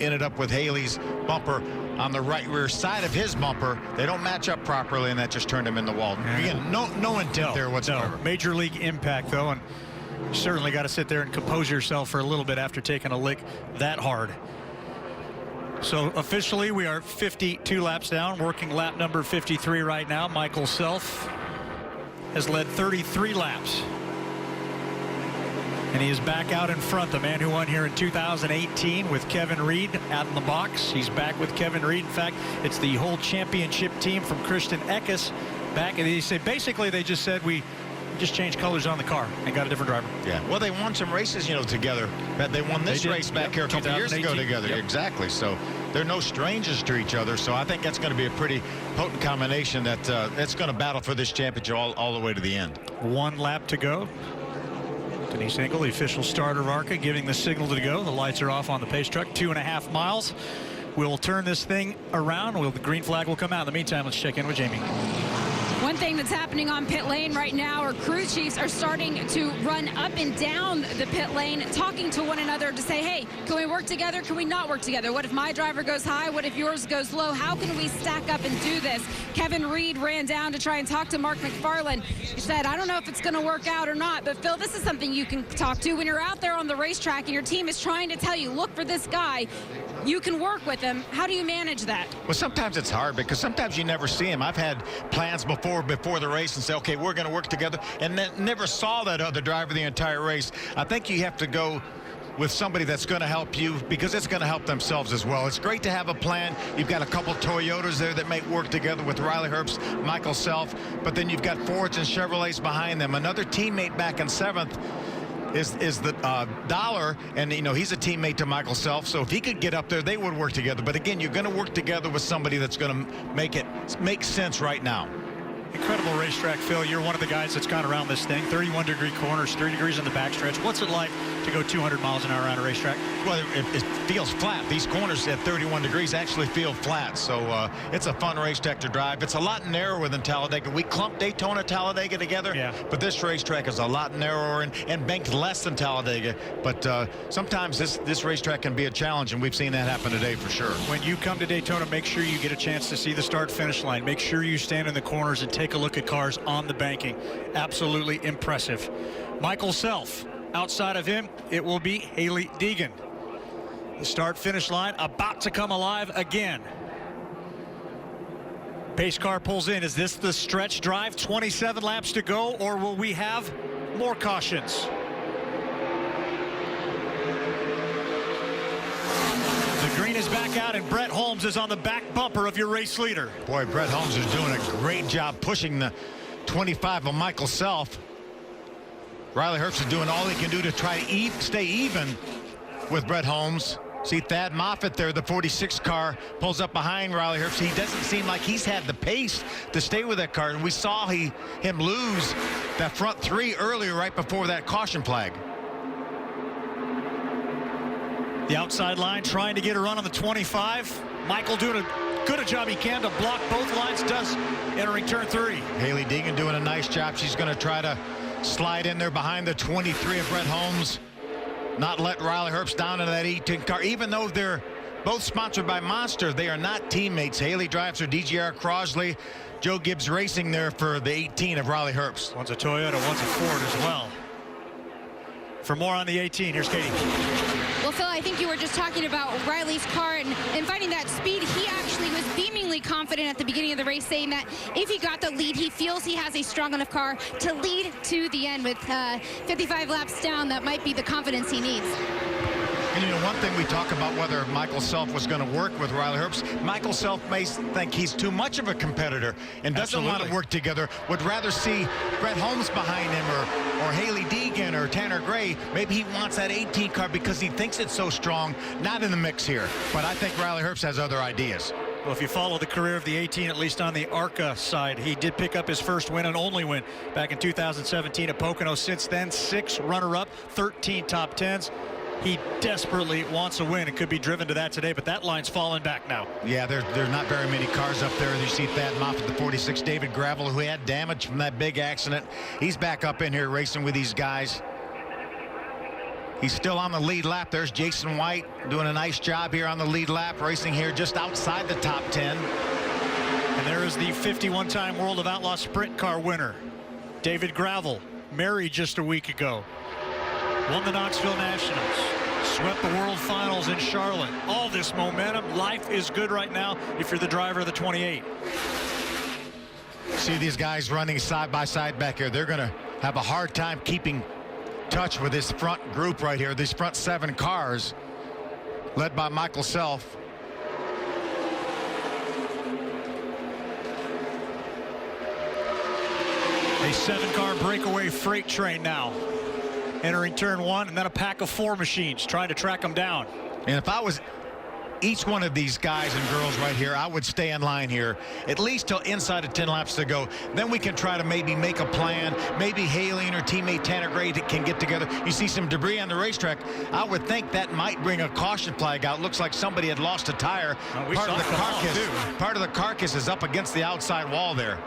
ended up with Haley's bumper on the right rear side of his bumper. They don't match up properly, and that just turned him in the wall. Again, no intent there whatsoever. No. Major league impact, though, and you certainly got to sit there and compose yourself for a little bit after taking a lick that hard. So officially, we are 52 laps down, working lap number 53 right now. Michael Self has led 33 laps. And he is back out in front, the man who won here in 2018 with Kevin Reed out in the box. He's back with Kevin Reed. In fact, it's the whole championship team from Christian Eckes back. And they say basically they just said we just changed colors on the car and got a different driver. Yeah, well, they won some races, you know, together. They won this race back here a couple years ago together. Yep. Exactly. So they're no strangers to each other. So I think that's going to be a pretty potent combination that's going to battle for this championship all the way to the end. 1 lap to go. Denise Engel, the official starter of ARCA, giving the signal to go. The lights are off on the pace truck. 2.5 miles. We'll turn this thing around. The green flag will come out. In the meantime, let's check in with Jamie. One thing that's happening on pit lane right now, our crew chiefs are starting to run up and down the pit lane, talking to one another to say, hey, can we work together? Can we not work together? What if my driver goes high? What if yours goes low? How can we stack up and do this? Kevin Reed ran down to try and talk to Mark McFarland. He said, I don't know if it's going to work out or not, but Phil, this is something you can talk to when you're out there on the racetrack and your team is trying to tell you, look for this guy. You can work with him. How do you manage that? Well, sometimes it's hard because sometimes you never see him. I've had plans before the race and say, okay, we're going to work together, and then never saw that other driver the entire race. I think you have to go with somebody that's going to help you because it's going to help themselves as well. It's great to have a plan. You've got a couple Toyotas there that may work together with Riley Herbst, Michael Self, but then you've got Fords and Chevrolets behind them. Another teammate back in 7th is the Dollar, and you know he's a teammate to Michael Self, so if he could get up there, they would work together. But again, you're going to work together with somebody that's going to make sense right now. Incredible racetrack, Phil. You're one of the guys that's gone around this thing. 31-degree corners, 3 degrees in the backstretch. What's it like to go 200 miles an hour on a racetrack? Well, it feels flat. These corners at 31 degrees actually feel flat, so it's a fun racetrack to drive. It's a lot narrower than Talladega. We clumped Daytona, Talladega together, but this racetrack is a lot narrower and banked less than Talladega. But sometimes this racetrack can be a challenge, and we've seen that happen today for sure. When you come to Daytona, make sure you get a chance to see the start-finish line. Make sure you stand in the corners and take a look at cars on the banking. Absolutely impressive. Michael Self. Outside of him, it will be Hailie Deegan. The start-finish line about to come alive again. Pace car pulls in. Is this the stretch drive? 27 laps to go, or will we have more cautions? The green is back out, and Brett Holmes is on the back bumper of your race leader. Boy, Brett Holmes is doing a great job pushing the 25 of Michael Self. Riley Herbst is doing all he can do to try to stay even with Brett Holmes. See Thad Moffitt there, the 46 car, pulls up behind Riley Herbst. He doesn't seem like he's had the pace to stay with that car, and we saw him lose that front 3 earlier right before that caution flag. The outside line trying to get a run on the 25. Michael doing a good a job he can to block both lines, does entering turn 3. Hailie Deegan doing a nice job. She's going to try to slide in there behind the 23 of Brett Holmes. Not let Riley Herbst down into that 18 car, even though they're both sponsored by Monster. They are not teammates. Haley drives for DGR Crosley. Joe Gibbs Racing there for the 18 of Riley Herbst. One's a Toyota, one's a Ford as well. For more on the 18, here's Katie. Well, Phil, I think you were just talking about Riley's car and finding that speed. He actually was beamingly confident at the beginning of the race, saying that if he got the lead, he feels he has a strong enough car to lead to the end. With 55 laps down, that might be the confidence he needs. And, you know, one thing we talk about whether Michael Self was going to work with Riley Herbst. Michael Self may think he's too much of a competitor and doesn't want to work together, would rather see Brett Holmes behind him or Haley Deegan or Tanner Gray. Maybe he wants that 18 car because he thinks it's so strong. Not in the mix here. But I think Riley Herbst has other ideas. Well, if you follow the career of the 18, at least on the ARCA side, he did pick up his first win and only win back in 2017 at Pocono. Since then, 6 runner-up, 13 top 10s. He desperately wants a win. It could be driven to that today, but that line's falling back now. Yeah, there's not very many cars up there. You see Thad Moffitt, the 46, David Gravel, who had damage from that big accident. He's back up in here racing with these guys. He's still on the lead lap. There's Jason White doing a nice job here on the lead lap, racing here just outside the top 10. And there is the 51-time World of Outlaw Sprint Car winner, David Gravel, married just a week ago. Won the Knoxville Nationals, swept the World Finals in Charlotte. All this momentum, life is good right now if you're the driver of the 28. See these guys running side by side back here. They're going to have a hard time keeping touch with this front group right here, these front 7 cars led by Michael Self. A 7-car breakaway freight train now entering turn 1, and then a pack of 4 machines trying to track them down. And if I was each one of these guys and girls right here, I would stay in line here at least till inside of 10 laps to go. Then we can try to maybe make a plan. Maybe Haley and her teammate Tanner Gray can get together. You see some debris on the racetrack. I would think that might bring a caution flag out. Looks like somebody had lost a tire. Part of the carcass is up against the outside wall there.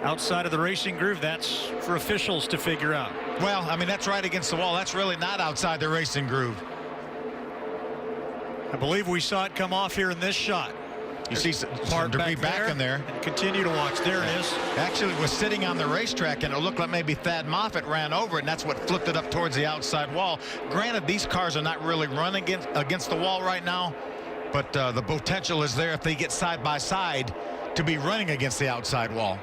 Outside of the racing groove, that's for officials to figure out. Well, I mean, that's right against the wall. That's really not outside the racing groove. I believe we saw it come off here in this shot. You see some debris back in there. And continue to watch. There it is. Actually, it was sitting on the racetrack, and it looked like maybe Thad Moffitt ran over it, and that's what flipped it up towards the outside wall. Granted, these cars are not really running against the wall right now, but the potential is there if they get side by side to be running against the outside wall.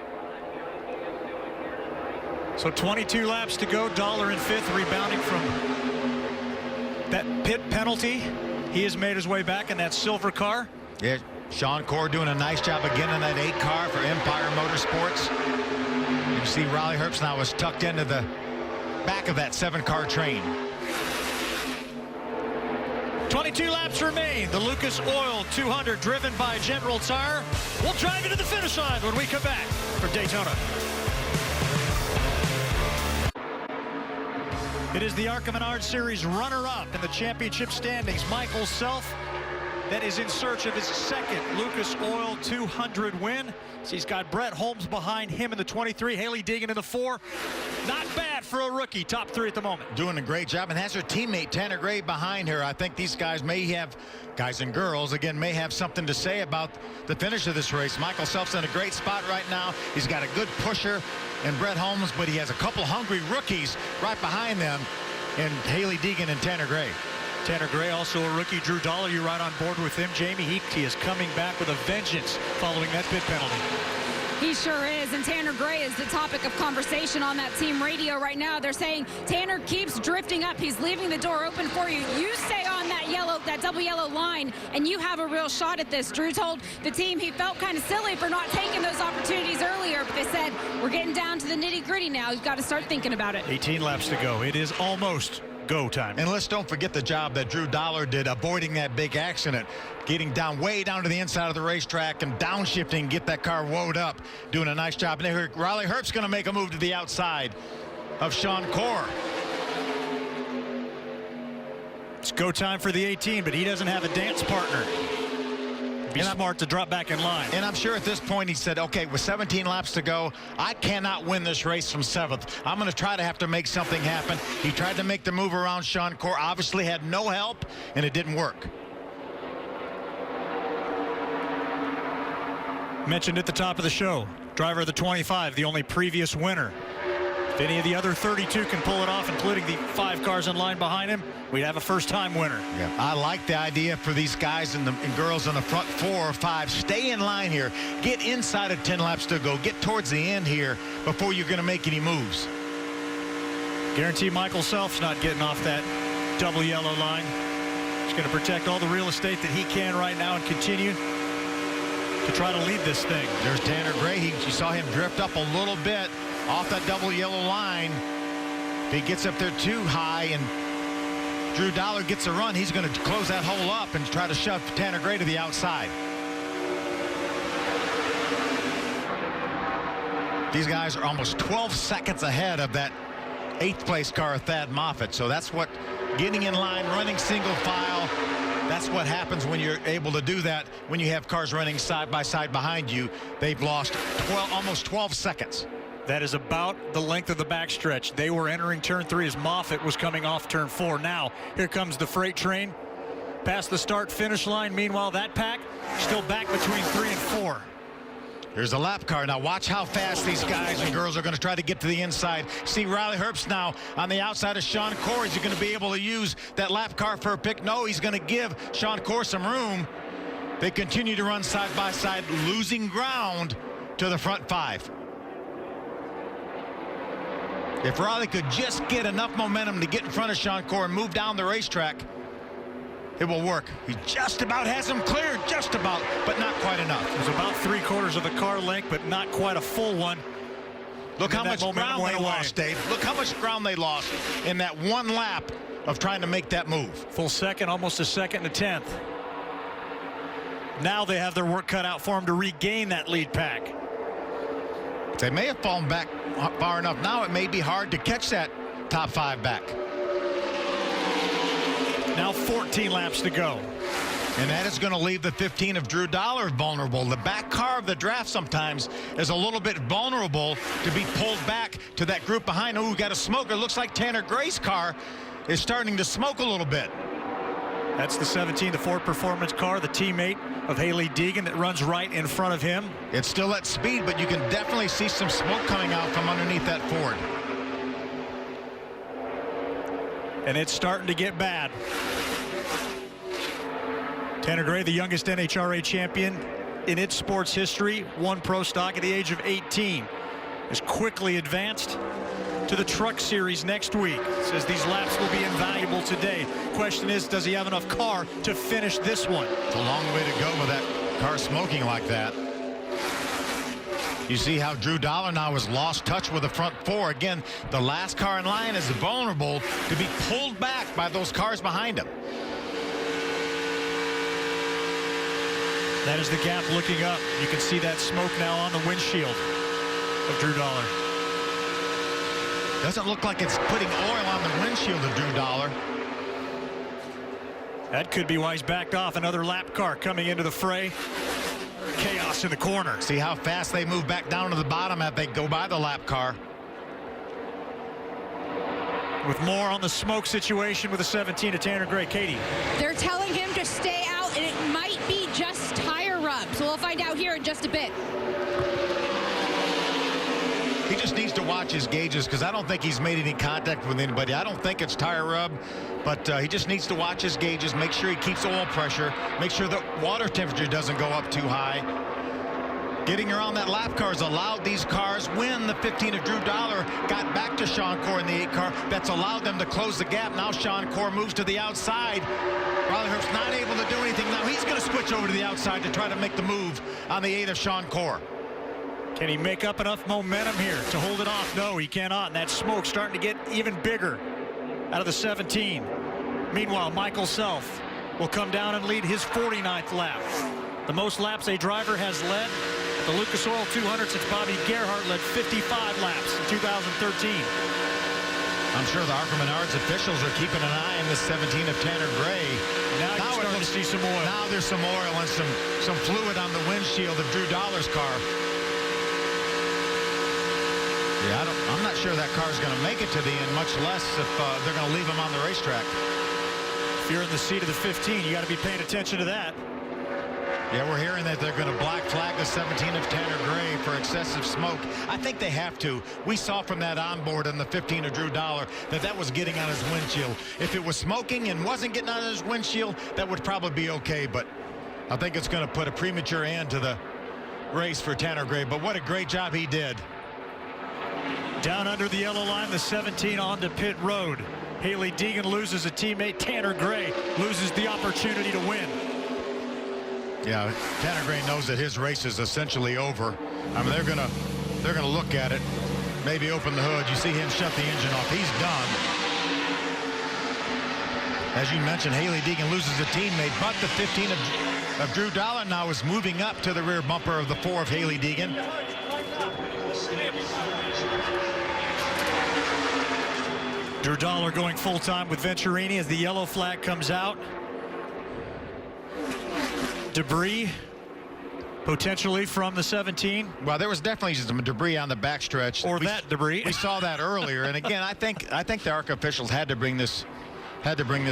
So 22 laps to go. Dollar in 5th, rebounding from that pit penalty. He has made his way back in that silver car. Yeah, Sean Corr doing a nice job again in that 8 car for Empire Motorsports. You see Riley Herbst now is tucked into the back of that 7-car train. 22 laps remain. The Lucas Oil 200 driven by General Tire. We'll drive you to the finish line when we come back from Daytona. It is the ARCA Menards Series runner-up in the championship standings. Michael Self, that is in search of his 2nd Lucas Oil 200 win. So he's got Brett Holmes behind him in the 23, Haley Deegan in the 4. Not bad for a rookie, top 3 at the moment. Doing a great job, and has her teammate Tanner Gray behind her. I think these guys may have, guys and girls, again, may have something to say about the finish of this race. Michael Self's in a great spot right now. He's got a good pusher in Brett Holmes, but he has a couple hungry rookies right behind them in Haley Deegan and Tanner Gray. Tanner Gray, also a rookie. Drew Dollar, you're right on board with him. Jamie He is coming back with a vengeance following that pit penalty. He sure is, and Tanner Gray is the topic of conversation on that team radio right now. They're saying Tanner keeps drifting up. He's leaving the door open for you. You stay on that double yellow line, and you have a real shot at this. Drew told the team he felt kind of silly for not taking those opportunities earlier, but they said, we're getting down to the nitty-gritty now. You've got to start thinking about it. 18 laps to go. It is almost go time. And let's don't forget the job that Drew Dollar did avoiding that big accident, getting down way down to the inside of the racetrack and downshifting, get that car woed up, doing a nice job. And there, Riley Herbst's going to make a move to the outside of Sean Corr. It's go time for the 18, but he doesn't have a dance partner. Be smart to drop back in line. And I'm sure at this point he said, okay, with 17 laps to go, I cannot win this race from 7th. I'm going to try to have to make something happen. He tried to make the move around Sean Corr, obviously had no help, and it didn't work. Mentioned at the top of the show, driver of the 25, the only previous winner. If any of the other 32 can pull it off, including the 5 cars in line behind him, we'd have a first-time winner. Yeah, I like the idea for these guys and girls in the front 4 or 5. Stay in line here. Get inside of 10 laps to go. Get towards the end here before you're going to make any moves. Guarantee Michael Self's not getting off that double yellow line. He's going to protect all the real estate that he can right now and continue to try to lead this thing. There's Tanner Gray. You saw him drift up a little bit off that double yellow line. If he gets up there too high and Drew Dollar gets a run, he's going to close that hole up and try to shove Tanner Gray to the outside. These guys are almost 12 seconds ahead of that 8th place car, Thad Moffitt. So that's what getting in line, running single file, that's what happens when you're able to do that. When you have cars running side by side behind you, they've lost almost 12 seconds. That is about the length of the backstretch. They were entering turn 3 as Moffitt was coming off turn 4. Now here comes the freight train past the start finish line. Meanwhile, that pack still back between 3 and 4. Here's a lap car. Now watch how fast these guys and girls are going to try to get to the inside. See Riley Herbst now on the outside of Sean Corr. Is he going to be able to use that lap car for a pick? No, he's going to give Sean Corr some room. They continue to run side by side, losing ground to the front 5. If Riley could just get enough momentum to get in front of Sean Corr and move down the racetrack, it will work. He just about has him cleared, just about, but not quite enough. It was about 3/4 of the car length, but not quite a full one. Look how much ground they lost, Dave. Look how much ground they lost in that one lap of trying to make that move. Full second, almost a second and a tenth. Now they have their work cut out for them to regain that lead pack. They may have fallen back far enough. Now it may be hard to catch that top 5 back. Now 14 laps to go. And that is going to leave the 15 of Drew Dollar vulnerable. The back car of the draft sometimes is a little bit vulnerable to be pulled back to that group behind. Oh, we got a smoker. Looks like Tanner Gray's car is starting to smoke a little bit. That's the 17 to Ford Performance car, the teammate of Hailie Deegan that runs right in front of him. It's still at speed, but you can definitely see some smoke coming out from underneath that Ford. And it's starting to get bad. Tanner Gray, the youngest NHRA champion in its sports history, won pro stock at the age of 18, is quickly advanced to the Truck Series next week. Says these laps will be invaluable today. Question is, does he have enough car to finish this one? It's a long way to go with that car smoking like that. You see how Drew Dollar now has lost touch with the front 4. Again, the last car in line is vulnerable to be pulled back by those cars behind him. That is the gap looking up. You can see that smoke now on the windshield of Drew Dollar. Doesn't look like it's putting oil on the windshield of Drew Dollar. That could be why he's backed off. Another lap car coming into the fray. Chaos in the corner. See how fast they move back down to the bottom as they go by the lap car. With more on the smoke situation with the 17 of Tanner Gray. Katie. They're telling him to stay out, and it might be just tire rubs. We'll find out here in just a bit. He just needs to watch his gauges because I don't think he's made any contact with anybody. I don't think it's tire rub, but he just needs to watch his gauges, make sure he keeps oil pressure, make sure the water temperature doesn't go up too high. Getting around that lap car has allowed these cars, when the 15 of Drew Dollar got back to Sean Corr in the 8 car, that's allowed them to close the gap. Now Sean Corr moves to the outside. Riley Herbst not able to do anything. Now he's going to switch over to the outside to try to make the move on the 8 of Sean Corr. Can he make up enough momentum here to hold it off? No, he cannot. And that smoke starting to get even bigger out of the 17. Meanwhile, Michael Self will come down and lead his 49th lap. The most laps a driver has led at the Lucas Oil 200 since Bobby Gerhart led 55 laps in 2013. I'm sure the ARCA Menards officials are keeping an eye on the 17 of Tanner Gray. Now you're starting to see some oil. Now there's some oil and some fluid on the windshield of Drew Dollar's car. Yeah, I'm not sure that car's going to make it to the end, much less if they're going to leave him on the racetrack. If you're in the seat of the 15, you got to be paying attention to that. Yeah, we're hearing that they're going to black flag the 17 of Tanner Gray for excessive smoke. I think they have to. We saw from that onboard on the 15 of Drew Dollar that was getting on his windshield. If it was smoking and wasn't getting on his windshield, that would probably be okay, but I think it's going to put a premature end to the race for Tanner Gray. But what a great job he did. Down under the yellow line, the 17 onto pit road. Hailie Deegan loses a teammate. Tanner Gray loses the opportunity to win. Yeah, Tanner Gray knows that his race is essentially over. I mean, they're gonna look at it, maybe open the hood. You see him shut the engine off. He's done. As you mentioned, Hailie Deegan loses a teammate, but the 15 of Drew Dollar now is moving up to the rear bumper of the 4 of Hailie Deegan. Drew Dollar going full time with Venturini as the yellow flag comes out. Debris potentially from the 17. Well, there was definitely some debris on the backstretch. Or that debris. We saw that earlier. And again, I think the ARCA officials had to bring this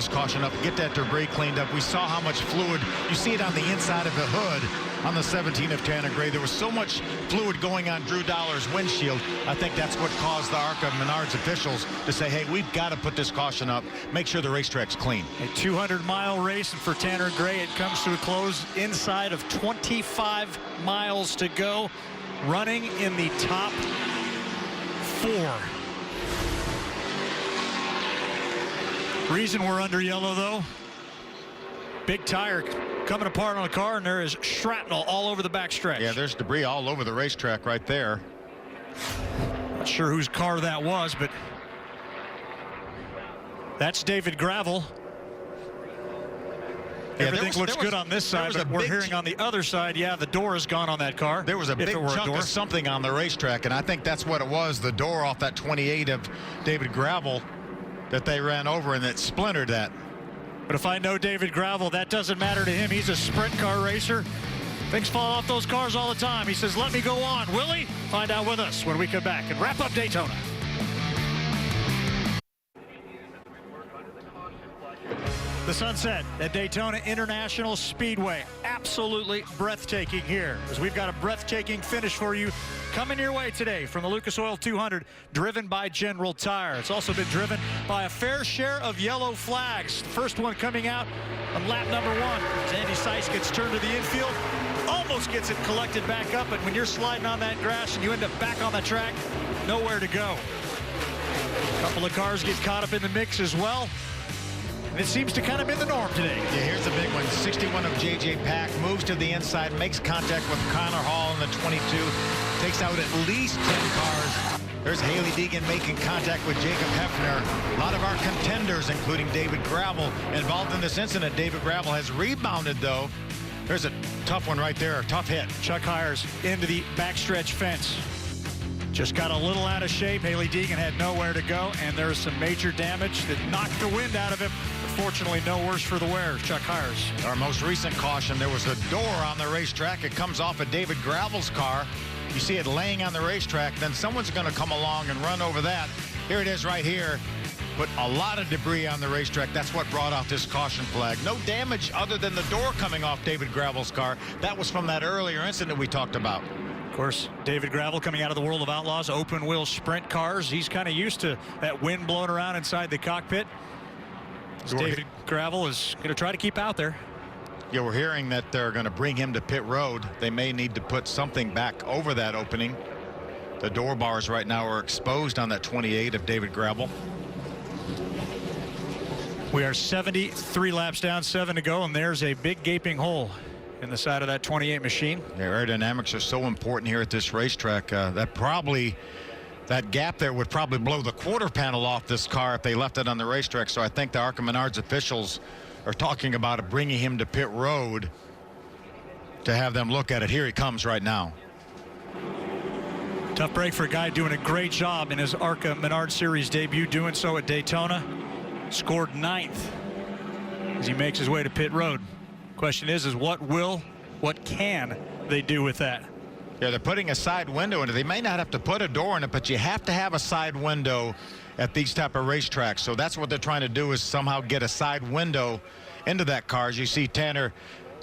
caution up, get that debris cleaned up. We saw how much fluid. You see it on the inside of the hood on the 17 of Tanner Gray. There was so much fluid going on Drew Dollar's windshield. I think that's what caused the ARCA Menards officials to say, hey, we've got to put this caution up, make sure the racetrack's clean. A 200-mile race, and for Tanner Gray, it comes to a close inside of 25 miles to go, running in the top 4. Reason we're under yellow, though, big tire coming apart on the car, and there is shrapnel all over the backstretch. Yeah, there's debris all over the racetrack right there. Not sure whose car that was, but that's David Gravel. Yeah, Everything looks good on this side, but we're hearing on the other side, yeah, the door is gone on that car. There was a big chunk of something on the racetrack, and I think that's what it was, the door off that 28 of David Gravel that they ran over, and that splintered that. But if I know David Gravel, that doesn't matter to him. He's a sprint car racer. Things fall off those cars all the time. He says, let me go on. Will he? Find out with us when we come back and wrap up Daytona. The sunset at Daytona International Speedway. Absolutely breathtaking here, as we've got a breathtaking finish for you coming your way today from the Lucas Oil 200, driven by General Tire. It's also been driven by a fair share of yellow flags. The first one coming out on lap number 1. As Andy Seiss gets turned to the infield, almost gets it collected back up, and when you're sliding on that grass and you end up back on the track, nowhere to go. A couple of cars get caught up in the mix as well. And it seems to kind of be the norm today. Yeah, here's the big one. 61 of J.J. Pack moves to the inside, makes contact with Connor Hall in the 22, takes out at least 10 cars. There's Hailie Deegan making contact with Jacob Hefner. A lot of our contenders, including David Gravel, involved in this incident. David Gravel has rebounded, though. There's a tough one right there, a tough hit. Chuck Hires into the backstretch fence. Just got a little out of shape. Hailie Deegan had nowhere to go, and there was some major damage that knocked the wind out of him. Fortunately, no worse for the wear. Chuck Hires. Our most recent caution, there was a door on the racetrack. It comes off of David Gravel's car. You see it laying on the racetrack. Then someone's going to come along and run over that. Here it is right here. Put a lot of debris on the racetrack. That's what brought out this caution flag. No damage other than the door coming off David Gravel's car. That was from that earlier incident we talked about. Of course, David Gravel coming out of the World of Outlaws, open wheel sprint cars. He's kind of used to that wind blowing around inside the cockpit. David Gravel is going to try to keep out there. Yeah, we're hearing that they're going to bring him to pit road. They may need to put something back over that opening. The door bars right now are exposed on that 28 of David Gravel. We are 73 laps down, 7 to go, and there's a big gaping hole in the side of that 28 machine. Yeah, aerodynamics are so important here at this racetrack. That gap there would probably blow the quarter panel off this car if they left it on the racetrack. So I think the ARCA Menards officials are talking about bringing him to pit road to have them look at it. Here he comes right now. Tough break for a guy doing a great job in his ARCA Menards Series debut, doing so at Daytona. Scored 9th as he makes his way to pit road. Question is what can they do with that? Yeah, they're putting a side window in it. They may not have to put a door in it, but you have to have a side window at these type of racetracks. So that's what they're trying to do, is somehow get a side window into that car. As you see Tanner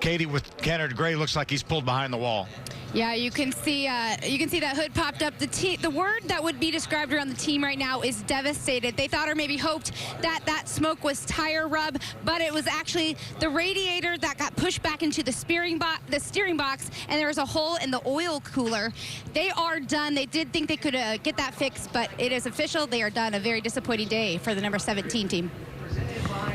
Katie, with Kennard Gray, looks like he's pulled behind the wall. Yeah, you can see that hood popped up. The word that would be described around the team right now is devastated. They thought or maybe hoped that that smoke was tire rub, but it was actually the radiator that got pushed back into the steering box, and there was a hole in the oil cooler. They are done. They did think they could get that fixed, but it is official. They are done. A very disappointing day for the number 17 team.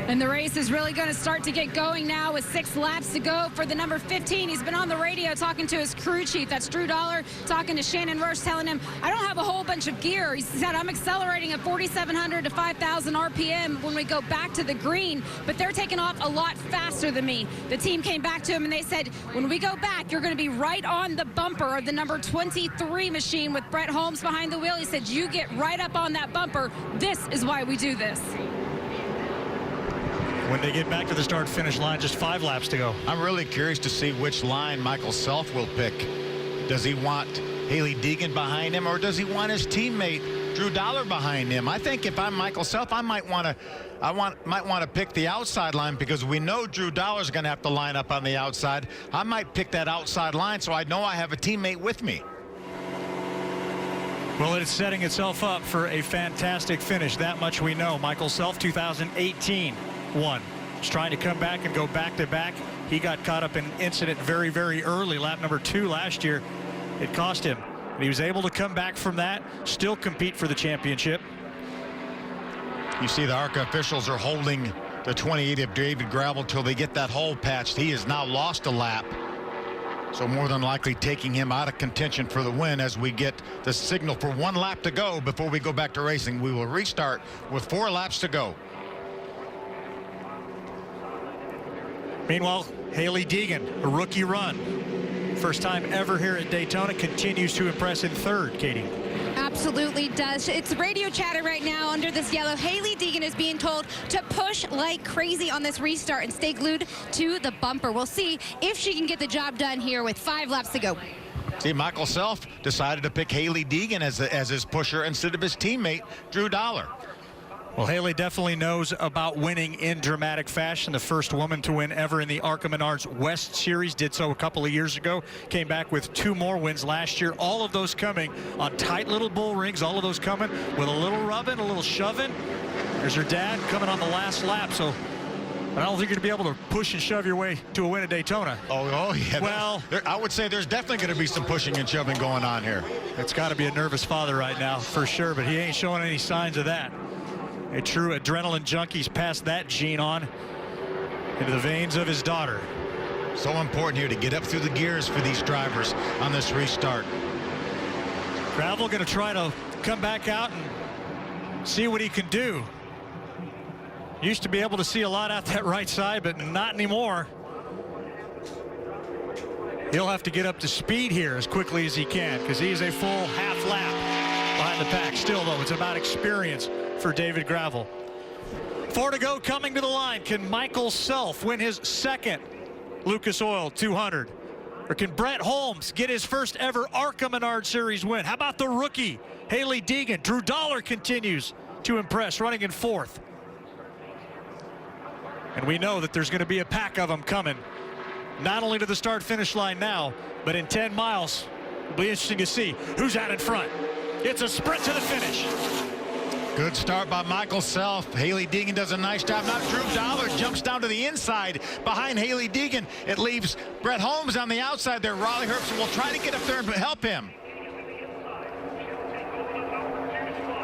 And the race is really going to start to get going now with 6 laps to go for the number 15. He's been on the radio talking to his crew chief. That's Drew Dollar, talking to Shannon Roche, telling him, I don't have a whole bunch of gear. He said, I'm accelerating at 4,700 to 5,000 RPM when we go back to the green, but they're taking off a lot faster than me. The team came back to him and they said, when we go back, you're going to be right on the bumper of the number 23 machine with Brett Holmes behind the wheel. He said, you get right up on that bumper. This is why we do this. When they get back to the start-finish line, just 5 laps to go. I'm really curious to see which line Michael Self will pick. Does he want Haley Deegan behind him, or does he want his teammate Drew Dollar behind him? I think if I'm Michael Self, I might want to pick the outside line, because we know Drew Dollar's going to have to line up on the outside. I might pick that outside line so I know I have a teammate with me. Well, it's setting itself up for a fantastic finish. That much we know. Michael Self, 2018. One. He's trying to come back and go back-to-back. He got caught up in an incident very, very early, lap number 2 last year. It cost him. And he was able to come back from that, still compete for the championship. You see the ARCA officials are holding the 28 of David Gravel till they get that hole patched. He has now lost a lap, so more than likely taking him out of contention for the win as we get the signal for 1 lap to go before we go back to racing. We will restart with 4 laps to go. Meanwhile, Haley Deegan, a rookie run. First time ever here at Daytona, continues to impress in 3rd, Katie. Absolutely does. It's radio chatter right now under this yellow. Haley Deegan is being told to push like crazy on this restart and stay glued to the bumper. We'll see if she can get the job done here with 5 laps to go. See, Michael Self decided to pick Haley Deegan as his pusher instead of his teammate, Drew Dollar. Well, Haley definitely knows about winning in dramatic fashion. The first woman to win ever in the ARCA Menards West Series, did so a couple of years ago. Came back with 2 more wins last year. All of those coming on tight little bull rings. All of those coming with a little rubbing, a little shoving. There's her dad coming on the last lap. So I don't think you're going to be able to push and shove your way to a win at Daytona. Oh yeah. Well, I would say there's definitely going to be some pushing and shoving going on here. It's got to be a nervous father right now, for sure, but he ain't showing any signs of that. A true adrenaline junkie's passed that gene on into the veins of his daughter. So important here to get up through the gears for these drivers on this restart. Gravel going to try to come back out and see what he can do. Used to be able to see a lot out that right side, but not anymore. He'll have to get up to speed here as quickly as he can, because he is a full half lap behind the pack. Still, though, it's about experience for David Gravel. 4 to go, coming to the line. Can Michael Self win his 2nd Lucas Oil 200? Or can Brett Holmes get his first ever ARCA Menards Series win? How about the rookie, Haley Deegan? Drew Dollar continues to impress, running in 4th. And we know that there's going to be a pack of them coming, not only to the start-finish line now, but in 10 miles. It'll be interesting to see who's out in front. It's a sprint to the finish. Good start by Michael Self. Haley Deegan does a nice job. Now Drew Dollar jumps down to the inside behind Haley Deegan. It leaves Brett Holmes on the outside there. Raleigh Herbst will try to get up there and help him.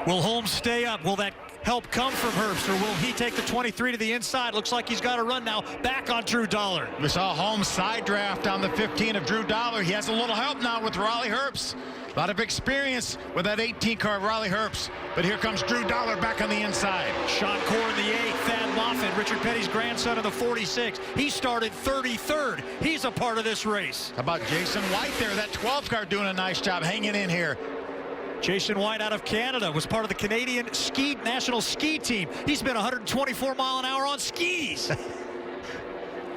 Will Holmes stay up? Will that help come from Herbst, or will he take the 23 to the inside? Looks like he's got a run now back on Drew Dollar. We saw Holmes side draft on the 15 of Drew Dollar. He has a little help now with Raleigh Herbst. A lot of experience with that 18 car Raleigh Herbst. But here comes Drew Dollar back on the inside. Sean Core in the 8, Thad Moffitt, Richard Petty's grandson in the 46. He started 33rd. He's a part of this race. How about Jason White there? That 12 car doing a nice job hanging in here. Jason White out of Canada was part of the Canadian national ski team. He's been 124 mile an hour on skis.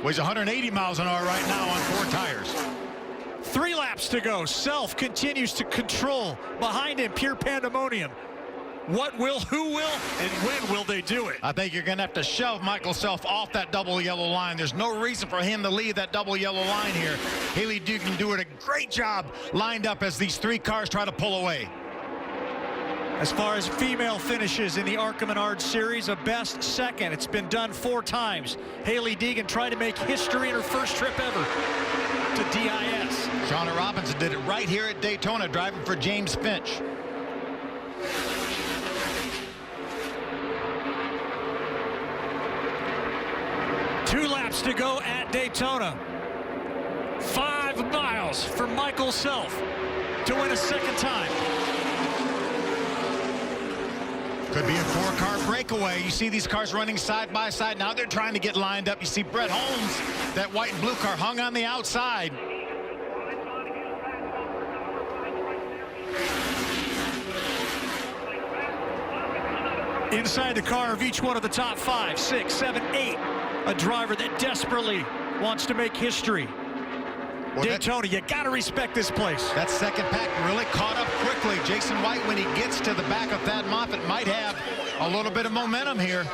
Weighs 180 miles an hour right now on 4 tires. 3 laps to go. Self continues to control. Behind him, pure pandemonium. who will, and when will they do it? I think you're going to have to shove Michael Self off that double yellow line. There's no reason for him to leave that double yellow line here. Hailie Deegan doing a great job lined up as these three cars try to pull away. As far as female finishes in the ARCA Menards series, a best second. It's been done 4 times. Hailie Deegan tried to make history in her first trip ever to DIS. Shauna Robinson did it right here at Daytona, driving for James Finch. 2 laps to go at Daytona. 5 miles for Michael Self to win a second time. Could be a 4-car breakaway. You see these cars running side by side. Now they're trying to get lined up. You see Brett Holmes, that white and blue car, hung on the outside. Inside the car of each one of the top 5, 6, 7, 8. A driver that desperately wants to make history. Well, Daytona, you got to respect this place. That second pack really caught up quickly. Jason White, when he gets to the back of Thad Moffitt, might have a little bit of momentum here.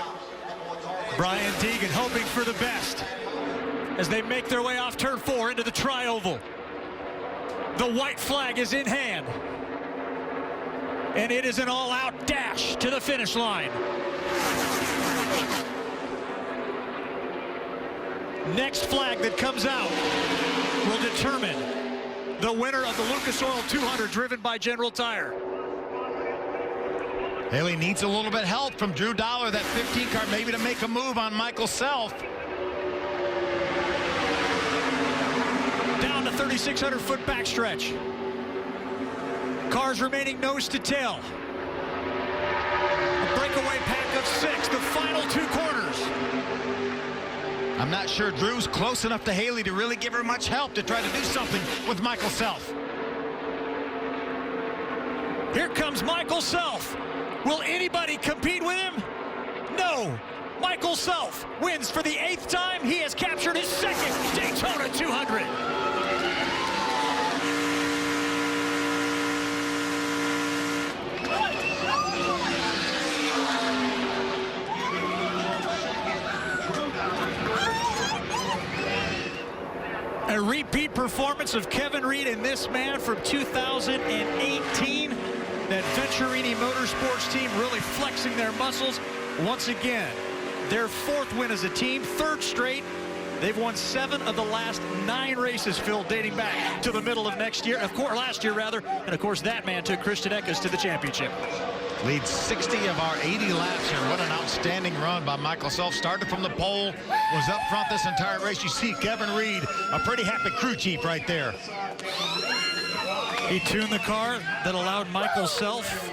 Brian Deegan hoping for the best as they make their way off turn 4 into the tri-oval. The white flag is in hand. And it is an all-out dash to the finish line. Next flag that comes out will determine the winner of the Lucas Oil 200 driven by General Tire. Hailie needs a little bit help from Drew Dollar, that 15 car, maybe to make a move on Michael Self. Down to 3,600-foot backstretch. Cars remaining nose to tail. A breakaway pack of 6, the final 2 corners. I'm not sure Drew's close enough to Hailie to really give her much help to try to do something with Michael Self. Here comes Michael Self. Will anybody compete with him? No. Michael Self wins for the 8th time. He has captured his 2nd Daytona 200. A repeat performance of Kevin Reed and this man from 2018. That Venturini Motorsports team really flexing their muscles once again. Their 4th win as a team, 3rd straight. They've won 7 of the last 9 races, Phil, dating back to the middle of last year, rather. And of course, that man took Christian Eckes to the championship. Leads 60 of our 80 laps here. What an outstanding run by Michael Self. Started from the pole, was up front this entire race. You see Kevin Reed, a pretty happy crew chief right there. He tuned the car that allowed Michael Self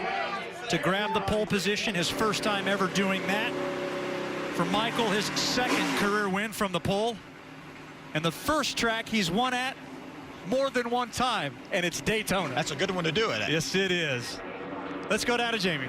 to grab the pole position, his first time ever doing that. For Michael, his 2nd career win from the pole. And the first track he's won at more than one time, and it's Daytona. That's a good one to do it at. Yes, it is. Let's go down to Jamie.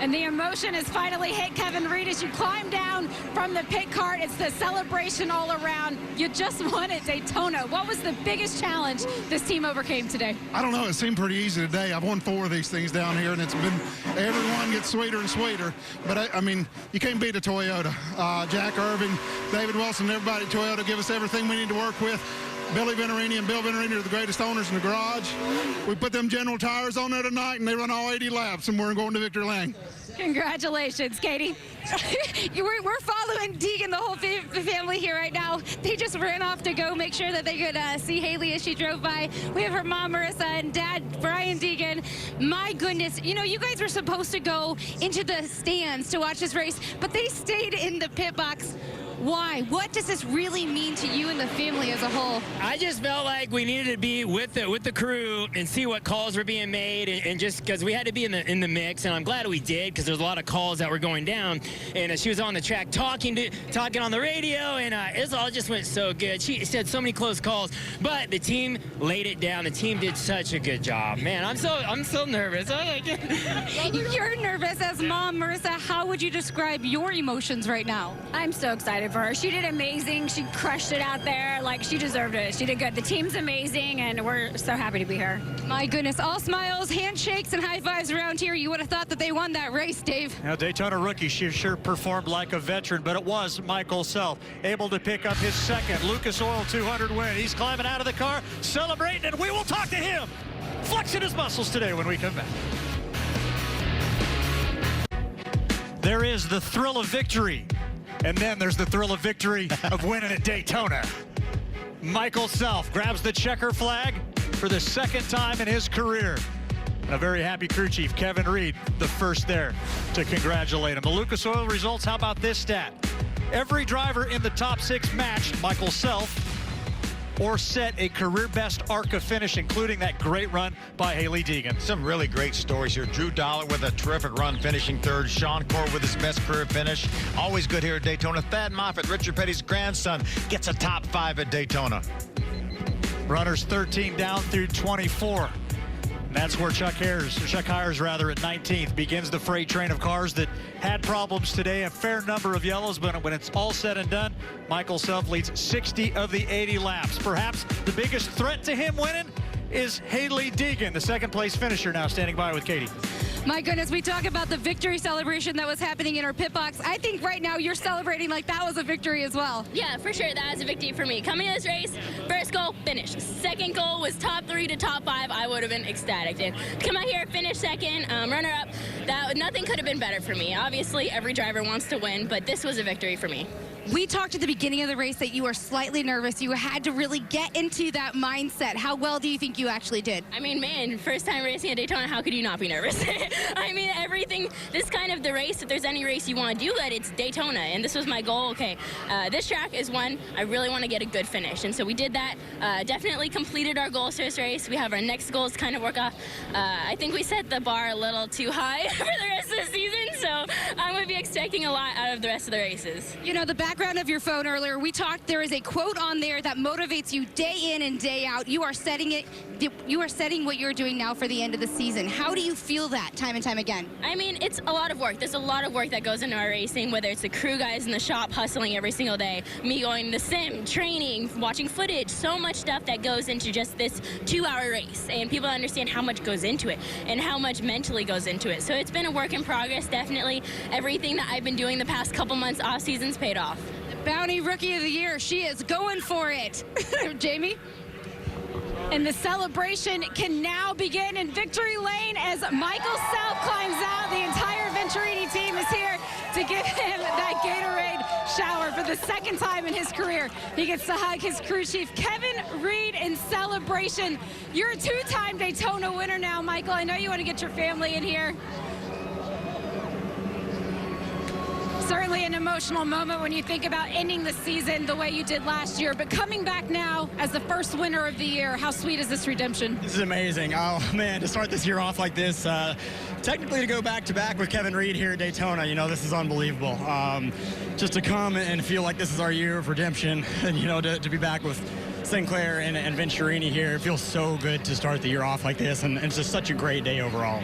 And the emotion has finally hit Kevin Reed as you climb down from the pit cart. It's the celebration all around. You just won at Daytona. What was the biggest challenge this team overcame today? I don't know. It seemed pretty easy today. I've won 4 of these things down here, and it's been, everyone gets sweeter and sweeter. But, I mean, you can't beat a Toyota. Jack Irving, David Wilson, everybody at Toyota give us everything we need to work with. Billy Venturini and Bill Venturini are the greatest owners in the garage. We put them General Tires on there tonight, and they run all 80 laps, and we're going to victory lane. Congratulations, Katie. We're following Deegan, the whole family here right now. They just ran off to go make sure that they could see Hailie as she drove by. We have her mom, Marissa, and dad, Brian Deegan. My goodness, you know, you guys were supposed to go into the stands to watch this race, but they stayed in the pit box. Why? What does this really mean to you and the family as a whole? I just felt like we needed to be with the crew and see what calls were being made, and just because we had to be in the mix, and I'm glad we did, because there's a lot of calls that were going down. And she was on the track talking on the radio, and it all just went so good. She said so many close calls, but the team laid it down. The team did such a good job, man. I'm so nervous. You're nervous as mom, Marissa. How would you describe your emotions right now? I'm so excited happy for her. She did amazing. She crushed it out there. Like, she deserved it. She did good. The team's amazing, and we're so happy to be here. My goodness, all smiles, handshakes, and high fives around here. You would have thought that they won that race, Dave. Now, Daytona rookie, she sure performed like a veteran, but it was Michael Self able to pick up his second Lucas Oil 200 win. He's climbing out of the car, celebrating, and we will talk to him, flexing his muscles today when we come back. There is the thrill of victory, and then there's the thrill of victory of winning at Daytona. Michael Self grabs the checker flag for the second time in his career. And a very happy crew chief, Kevin Reed, the first there to congratulate him. The Lucas Oil results, how about this stat? Every driver in the top 6 matched Michael Self or set a career-best ARCA finish, including that great run by Hailie Deegan. Some really great stories here. Drew Dollar with a terrific run, finishing third. Sean Core with his best career finish. Always good here at Daytona. Thad Moffitt, Richard Petty's grandson, gets a top 5 at Daytona. Runners 13 down through 24. And that's where Chuck Hires at 19th begins the freight train of cars that had problems today. A fair number of yellows, but when it's all said and done, Michael Self leads 60 of the 80 laps. Perhaps the biggest threat to him winning is Hailie Deegan, the second place finisher, now standing by with Katie. My goodness, we talk about the victory celebration that was happening in our pit box. I think right now you're celebrating like that was a victory as well. Yeah, for sure. That was a victory for me. Coming to this race, first goal, finish. Second goal was top 3 to top 5. I would have been ecstatic. Dude. Come out here, finish second, runner up. Nothing could have been better for me. Obviously, every driver wants to win, but this was a victory for me. We talked at the beginning of the race that you were slightly nervous. You had to really get into that mindset. How well do you think you actually did? I mean, man, first time racing at Daytona, how could you not be nervous? I mean, everything, this kind of the race, if there's any race you want to do it, it's Daytona, and this was my goal. Okay, this track is one, I really want to get a good finish, and so we did that. Definitely completed our goals for this race. We have our next goals kind of work off. I think we set the bar a little too high for the rest of the season, so I'm going to be expecting a lot out of the rest of the races. You know, the background of your phone earlier, we talked, there is a quote on there that motivates you day in and day out. You are setting what you're doing now for the end of the season. How do you feel that time and time again? I mean, it's a lot of work. There's a lot of work that goes into our racing, whether it's the crew guys in the shop hustling every single day, me going to the sim, training, watching footage, so much stuff that goes into just this 2-hour race. And people understand how much goes into it and how much mentally goes into it. So it's been a work in progress, definitely. Everything that I've been doing the past couple months off season's paid off. Bounty Rookie of the Year, she is going for it. Jamie? And the celebration can now begin in victory lane as Michael Self climbs out. The entire Venturini team is here to give him that Gatorade shower for the second time in his career. He gets to hug his crew chief, Kevin Reed, in celebration. You're a 2-time Daytona winner now, Michael. I know you want to get your family in here. Certainly an emotional moment when you think about ending the season the way you did last year, but coming back now as the first winner of the year, how sweet is this redemption? This is amazing. Oh, man, to start this year off like this, technically to go back-to-back with Kevin Reed here at Daytona, you know, this is unbelievable. Just to come and feel like this is our year of redemption and, you know, to be back with Sinclair and Venturini here. It feels so good to start the year off like this, and it's just such a great day overall.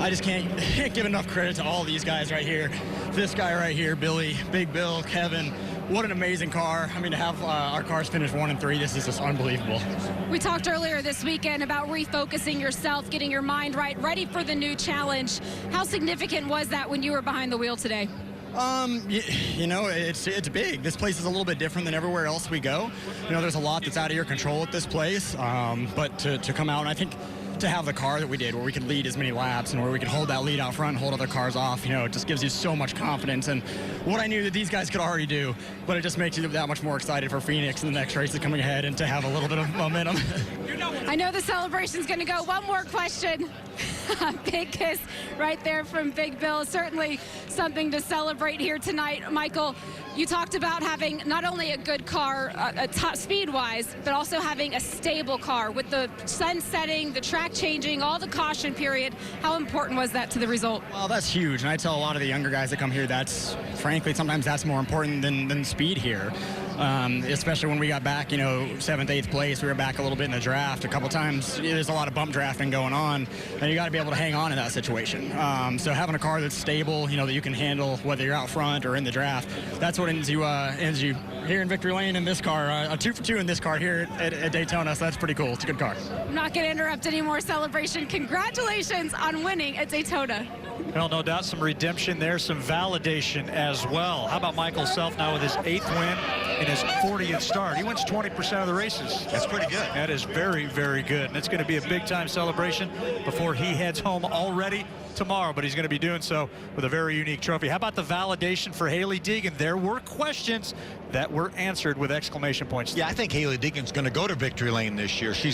I just can't give enough credit to all these guys right here. This guy right here, Billy, Big Bill, Kevin. What an amazing car. I mean, to have our cars finish 1 and 3, this is just unbelievable. We talked earlier this weekend about refocusing yourself, getting your mind right, ready for the new challenge. How significant was that when you were behind the wheel today? You know, it's big. This place is a little bit different than everywhere else we go. You know, there's a lot that's out of your control at this place, but to come out, and I think to have the car that we did where we could lead as many laps and where we could hold that lead out front and hold other cars off, you know, it just gives you so much confidence and what I knew that these guys could already do, but it just makes you that much more excited for Phoenix and the next race that's coming ahead and to have a little bit of momentum. I know the celebration's going to go. One more question. Big kiss right there from Big Bill. Certainly something to celebrate here tonight. Michael, you talked about having not only a good car, top speed-wise, but also having a stable car with the sun setting, the track changing, all the caution period. How important was that to the result? Well, that's huge, and I tell a lot of the younger guys that come here that's, frankly, sometimes that's more important than speed here. especially when we got back, 7th, 8th place. We were back a little bit in the draft. A couple times, there's a lot of bump drafting going on, and you got to be able to hang on in that situation. So having a car that's stable, that you can handle whether you're out front or in the draft, that's what ends you here in Victory Lane in this car. A 2 for 2 in this car here at Daytona, so that's pretty cool. It's a good car. I'm not going to interrupt any more celebration. Congratulations on winning at Daytona. Well, no doubt some redemption there, some validation as well. How about Michael Self now with his 8th win in his 40th start? He wins 20% of the races. That's pretty good. That is very, very good. And it's going to be a big-time celebration before he heads home already tomorrow, but he's going to be doing so with a very unique trophy. How about the validation for Hailie Deegan? There were questions that were answered with exclamation points. Yeah, I think Hailie Deegan's going to go to Victory Lane this year. She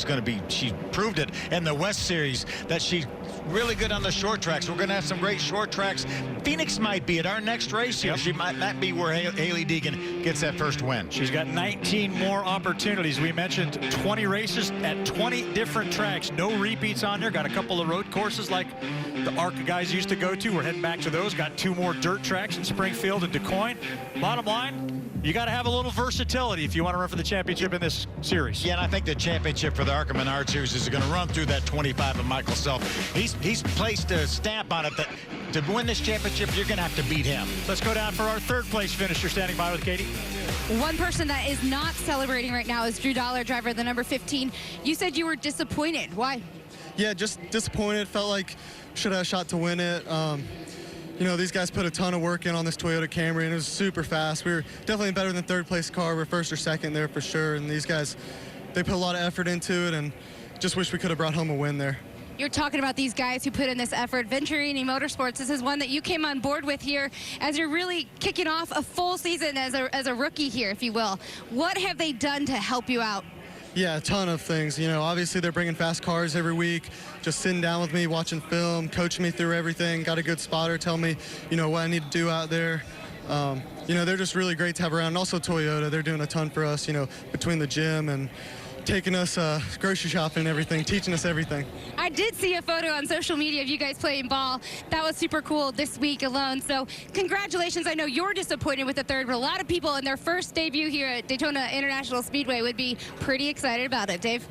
proved it in the West Series that she's really good on the short tracks. We're going to have some great short tracks. Phoenix might be at our next race here. She might be where Hailie Deegan gets that first win. She's got 19 more opportunities. We mentioned 20 races at 20 different tracks. No repeats on here. Got a couple of road courses like the ARCA guys used to go to. We're heading back to those. Got 2 more dirt tracks in Springfield and DuQuoin. Bottom line, you got to have a little versatility if you want to run for the championship in this series. Yeah, and I think the championship for the ARCA Menards Series is going to run through that 25 of Michael Self. He's placed a stamp on it that to win this championship, you're going to have to beat him. Let's go down for our 3rd place finisher. Standing by with Katie. One person that is not celebrating right now is Drew Dollar, driver of the number 15. You said you were disappointed. Why? Yeah, just disappointed. Felt like should have a shot to win it. These guys put a ton of work in on this Toyota Camry, and it was super fast. We were definitely better than 3rd place car. We're 1st or 2nd there for sure. And these guys, they put a lot of effort into it, and just wish we could have brought home a win there. You're talking about these guys who put in this effort. Venturini Motorsports, this is one that you came on board with here as you're really kicking off a full season as a rookie here, if you will. What have they done to help you out? Yeah, a ton of things. Obviously they're bringing fast cars every week, just sitting down with me, watching film, coaching me through everything, got a good spotter, tell me, what I need to do out there. They're just really great to have around. And also Toyota, they're doing a ton for us, between the gym and taking us grocery shopping and everything, teaching us everything. I did see a photo on social media of you guys playing ball. That was super cool this week alone. So congratulations. I know you're disappointed with the 3rd, but a lot of people in their first debut here at Daytona International Speedway would be pretty excited about it. Dave?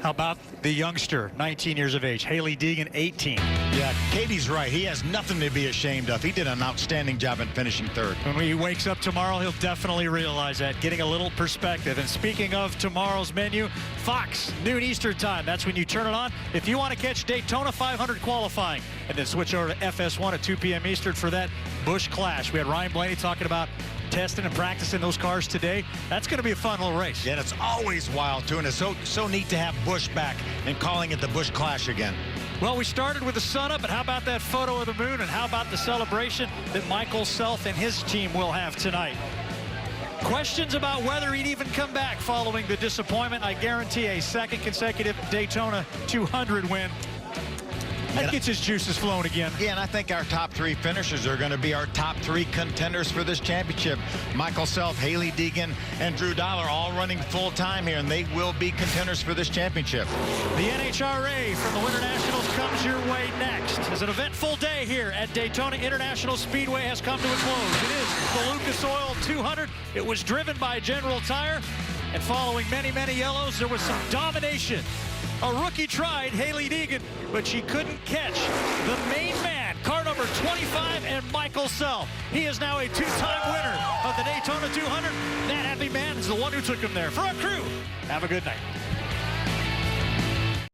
How about the youngster, 19 years of age, Hailie Deegan, 18. Yeah, Katie's right. He has nothing to be ashamed of. He did an outstanding job in finishing 3rd. When he wakes up tomorrow, he'll definitely realize that, getting a little perspective. And speaking of tomorrow's menu, Fox, noon Eastern time. That's when you turn it on if you want to catch Daytona 500 qualifying. And then switch over to FS1 at 2 p.m. Eastern for that Busch Clash. We had Ryan Blaney talking about testing and practicing those cars today. That's going to be a fun little race. Yeah, and it's always wild, too, and it's so neat to have Busch back and calling it the Busch Clash again. Well, we started with the sun up, but how about that photo of the moon, and how about the celebration that Michael Self and his team will have tonight? Questions about whether he'd even come back following the disappointment. I guarantee a 2nd consecutive Daytona 200 win. That gets his juices flowing again. Yeah, and I think our top 3 finishers are going to be our top 3 contenders for this championship. Michael Self, Hailie Deegan, and Drew Dollar all running full time here, and they will be contenders for this championship. The NHRA from the Winter Nationals comes your way next. As an eventful day here at Daytona International Speedway has come to a close. It is the Lucas Oil 200. It was driven by General Tire, and following many, many yellows, there was some domination. A rookie tried, Hailie Deegan, but she couldn't catch the main man, car number 25, and Michael Self. He is now a 2-time winner of the Daytona 200. That happy man is the one who took him there. For our crew, have a good night.